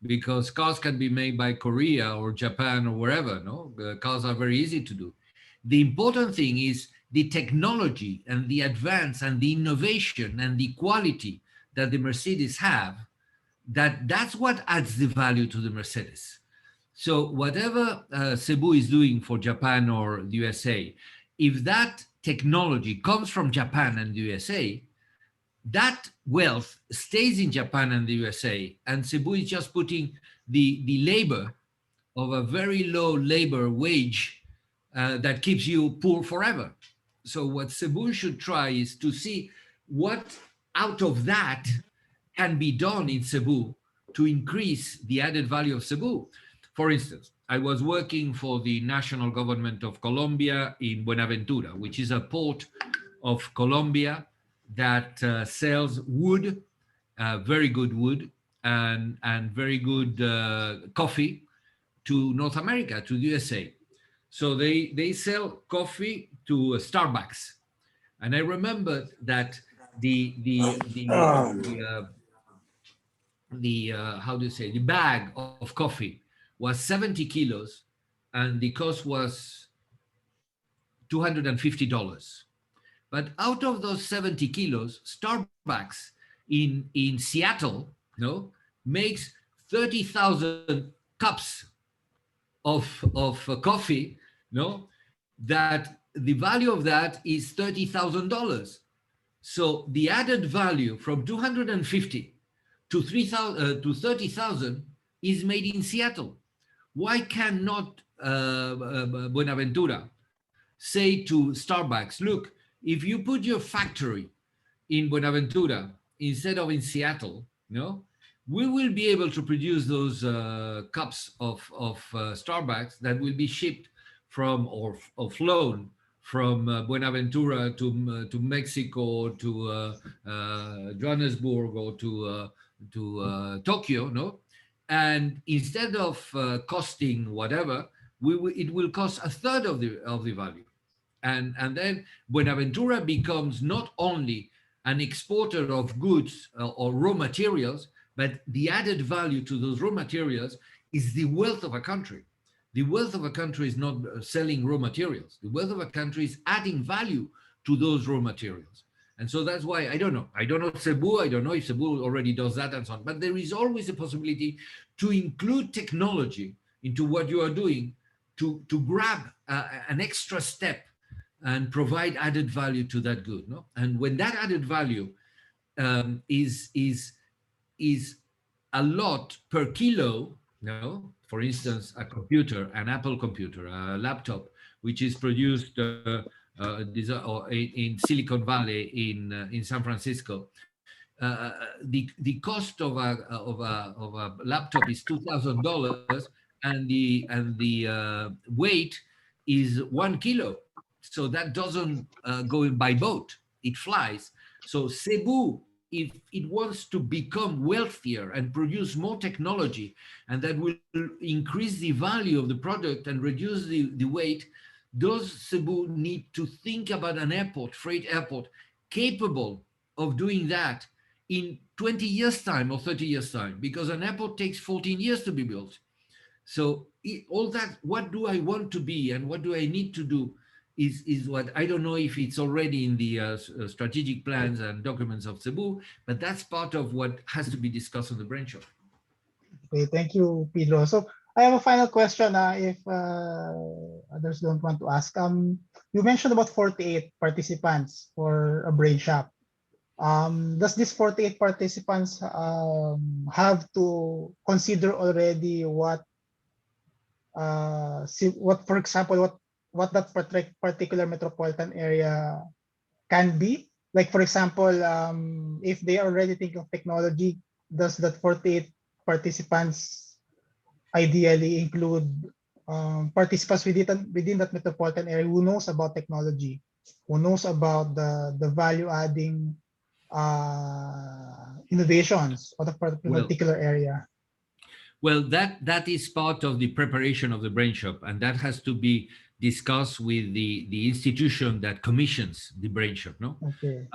because cars can be made by Korea or Japan or wherever. No, cars are very easy to do. The important thing is the technology and the advance and the innovation and the quality that the Mercedes have. That's what adds the value to the Mercedes. So whatever Cebu is doing for Japan or the USA, if that technology comes from Japan and the USA, that wealth stays in Japan and the USA, and Cebu is just putting the labor of a very low labor wage that keeps you poor forever. So what Cebu should try is to see what out of that can be done in Cebu to increase the added value of Cebu. For instance, I was working for the national government of Colombia in Buenaventura, which is a port of Colombia that sells wood, very good wood, and very good coffee to North America, to the USA. So they sell coffee to Starbucks. And I remember that the how do you say, the bag of coffee was 70 kilos and the cost was $250. But out of those 70 kilos, Starbucks in Seattle, no, makes 30,000 cups of coffee, no, that the value of that is $30,000. So the added value from 250 to 3,000 to 30,000 is made in Seattle. Why cannot Buenaventura say to Starbucks, look, if you put your factory in Buenaventura instead of in Seattle, no, we will be able to produce those cups of Starbucks that will be shipped from or flown from Buenaventura to Mexico, to Johannesburg, or to Tokyo, no? And instead of costing whatever, it will cost a third of the value. And then Buenaventura becomes not only an exporter of goods or raw materials, but the added value to those raw materials is the wealth of a country. The wealth of a country is not selling raw materials. The wealth of a country is adding value to those raw materials. And so that's why I don't know. I don't know Cebu. I don't know if Cebu already does that and so on. But there is always a possibility to include technology into what you are doing to grab an extra step and provide added value to that good. No? And when that added value is a lot per kilo, no? For instance, a computer, an Apple computer, a laptop, which is produced in Silicon Valley in San Francisco, the cost of a laptop is $2,000, and the weight is 1 kilo. So that doesn't go by boat; it flies. So Cebu, if it wants to become wealthier and produce more technology, and that will increase the value of the product and reduce the weight, does Cebu need to think about an airport, freight airport, capable of doing that in 20 years' time or 30 years' time? Because an airport takes 14 years to be built. So all that, what do I want to be and what do I need to do is what I don't know if it's already in the strategic plans and documents of Cebu, but that's part of what has to be discussed on the Brainshop. Okay, thank you, Pedro. So I have a final question. If others don't want to ask, you mentioned about 48 participants for a brain shop. Does this 48 participants have to consider already what, for example, what that particular metropolitan area can be? Like, for example, if they are already thinking of technology, does that 48 participants ideally include participants within that metropolitan area who knows about technology, who knows about the value adding innovations of the Well, particular area? Well, that is part of the preparation of the brain shop, and that has to be discussed with the institution that commissions the brain shop. No, Okay.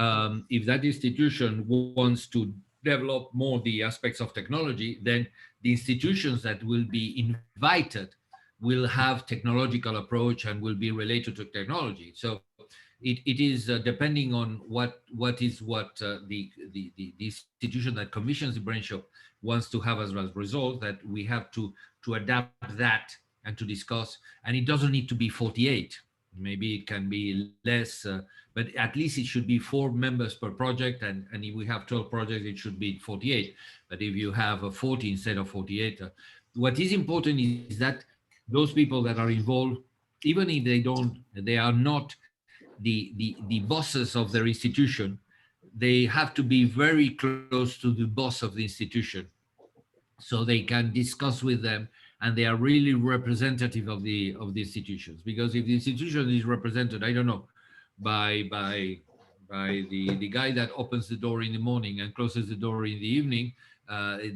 if that institution wants to develop more the aspects of technology, then the institutions that will be invited will have technological approach and will be related to technology. So it is depending on what the institution that commissions the brain shop wants to have as a result, that we have to adapt that and to discuss. And it doesn't need to be 48. Maybe it can be less, but at least it should be 4 members per project. And if we have 12 projects, it should be 48. But if you have 40 instead of 48, what is important is that those people that are involved, even if they are not the bosses of their institution, they have to be very close to the boss of the institution, so they can discuss with them, and they are really representative of the institutions. Because if the institution is represented, I don't know, by the guy that opens the door in the morning and closes the door in the evening,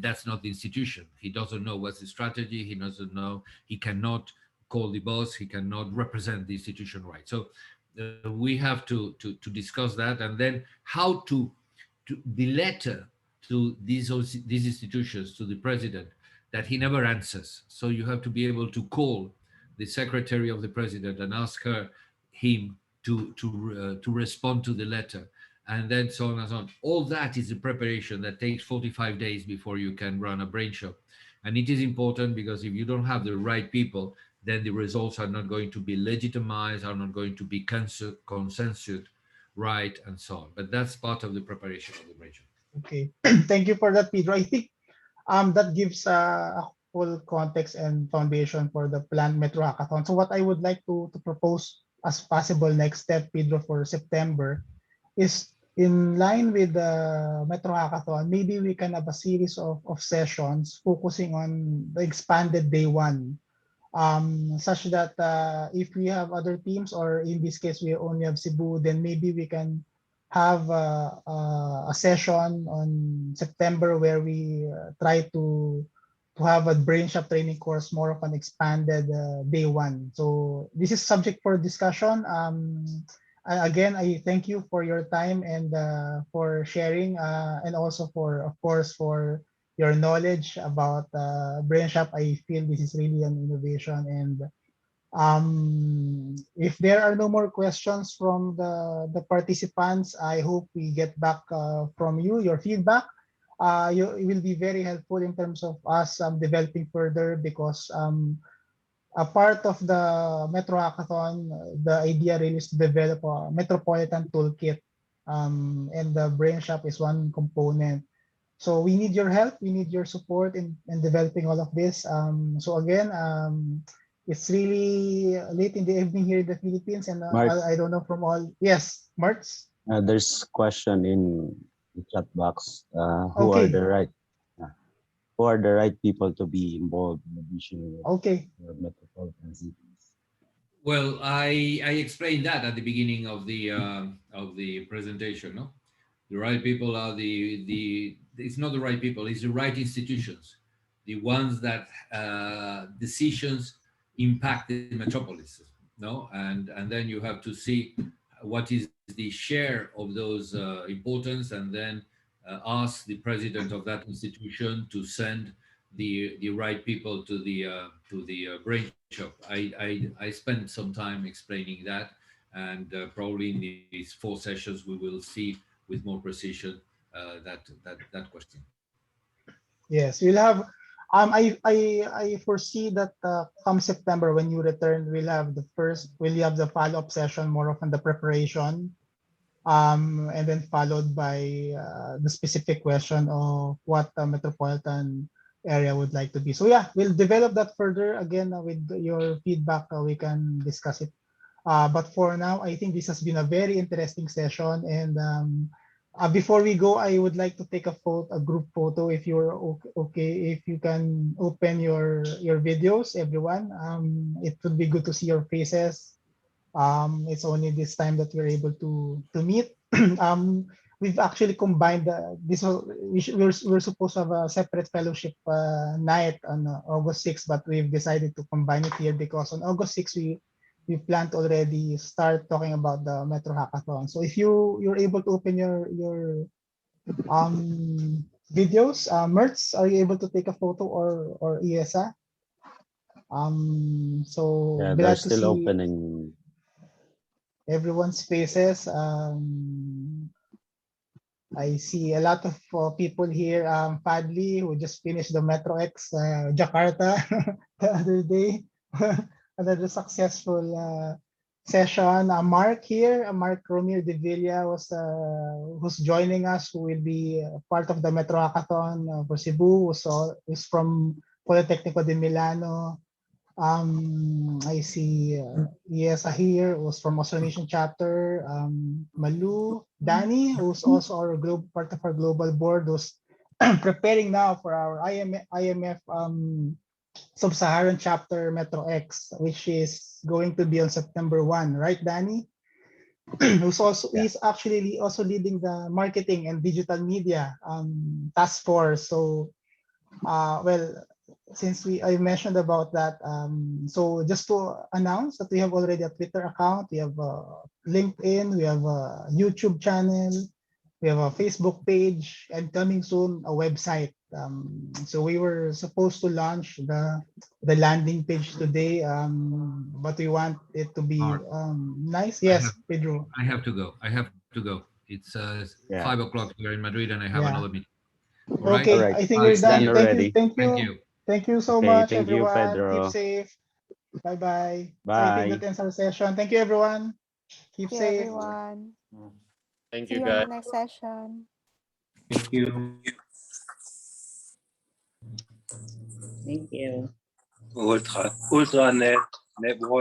that's not the institution. He doesn't know what's the strategy. He doesn't know. He cannot call the boss. He cannot represent the institution right. So we have to discuss that, and then how to the letter to these institutions, to the president, that he never answers. So you have to be able to call the secretary of the president and ask him to respond to the letter, and then so on and so on. All that is a preparation that takes 45 days before you can run a brain shop. And it is important, because if you don't have the right people, then the results are not going to be legitimized, are not going to be consensus right, and so on. But that's part of the preparation of the brain shop. Okay. Thank you for that, Pedro. I think that gives a full context and foundation for the planned Metro Hackathon. So what I would like to propose as possible next step, Pedro, for September is in line with the Metro Hackathon. Maybe we can have a series of sessions focusing on the expanded day one, such that if we have other teams, or in this case we only have Cebu, then maybe we can have a session on September where we try to have a brain shop training course, more of an expanded day one. So this is subject for discussion. Again, I thank you for your time and for sharing, and also for, of course, for your knowledge about Brainshop. I feel this is really an innovation. And if there are no more questions from the participants, I hope we get back from you, your feedback. It will be very helpful in terms of us developing further, because a part of the Metro Hackathon, the idea really is to develop a metropolitan toolkit, and the Brain Shop is one component. So we need your help, we need your support in developing all of this. So again, it's really late in the evening here in the Philippines, and Mark, I don't know from all. Yes, Marks? there's question in the chat box. Okay, Uh, who are the right people to be involved in the vision okay. of metropolitan cities? Well, I explained that at the beginning of the presentation. No, the right people are the it's not the right people, it's the right institutions, the ones that decisions impact the metropolis. No, and then you have to see what is the share of those importance, and then ask the president of that institution to send the right people to the brain shop. I spent some time explaining that, and probably in these 4 sessions we will see with more precision that question. Yes, we'll have. I foresee that come September when you return, we'll have the follow-up session, more of on the preparation. and then followed by the specific question of what the metropolitan area would like to be. So yeah, we'll develop that further. Again, with your feedback, we can discuss it. But for now, I think this has been a very interesting session. And before we go, I would like to take a group photo. If you're okay, if you can open your videos, everyone. It would be good to see your faces. It's only this time that we're able to meet. We've actually combined this. We're supposed to have a separate fellowship night on August 6th, but we've decided to combine it here because on August 6th we plan to already start talking about the Metro Hackathon. So if you're able to open your videos, Mertz, are you able to take a photo or Iesa? So Yeah, they're glad to still see opening. everyone's faces. I see a lot of people here. Fadli, who just finished the Metro X Jakarta the other day. Another successful session. Mark here, Mark Romir de Villa who's joining us, who will be part of the Metro Hackathon for Cebu, who's from Politecnico de Milano. I see Iesa here, who's from Nation chapter. Malu, Danny, who's also part of our global board, who's preparing now for our IMF Sub-Saharan chapter Metro X, which is going to be on September 1, right, Danny? Yeah. He's actually also leading the marketing and digital media task force. So, well, since I mentioned about that, so just to announce that we have already a Twitter account, we have LinkedIn, we have a YouTube channel, we have a Facebook page, and coming soon a website. So we were supposed to launch the landing page today, but we want it to be Mark, nice. I Yes, have Pedro. I have to go. I have to go. It's Yeah. 5 o'clock here in Madrid, and I have Yeah. another meeting. All right. All Okay, right. I think Bye. we're It's See done done. you. Thank you, already. thank Thank you, you. thank you so Okay. much, Thank you, everyone. Keep Pedro. safe. Bye bye. So I think that Bye. ends our session. Thank you, everyone. Keep Thank you, safe. everyone. Thank See you, you on guys. the next session. Thank you. Thank you. Ultra net, network.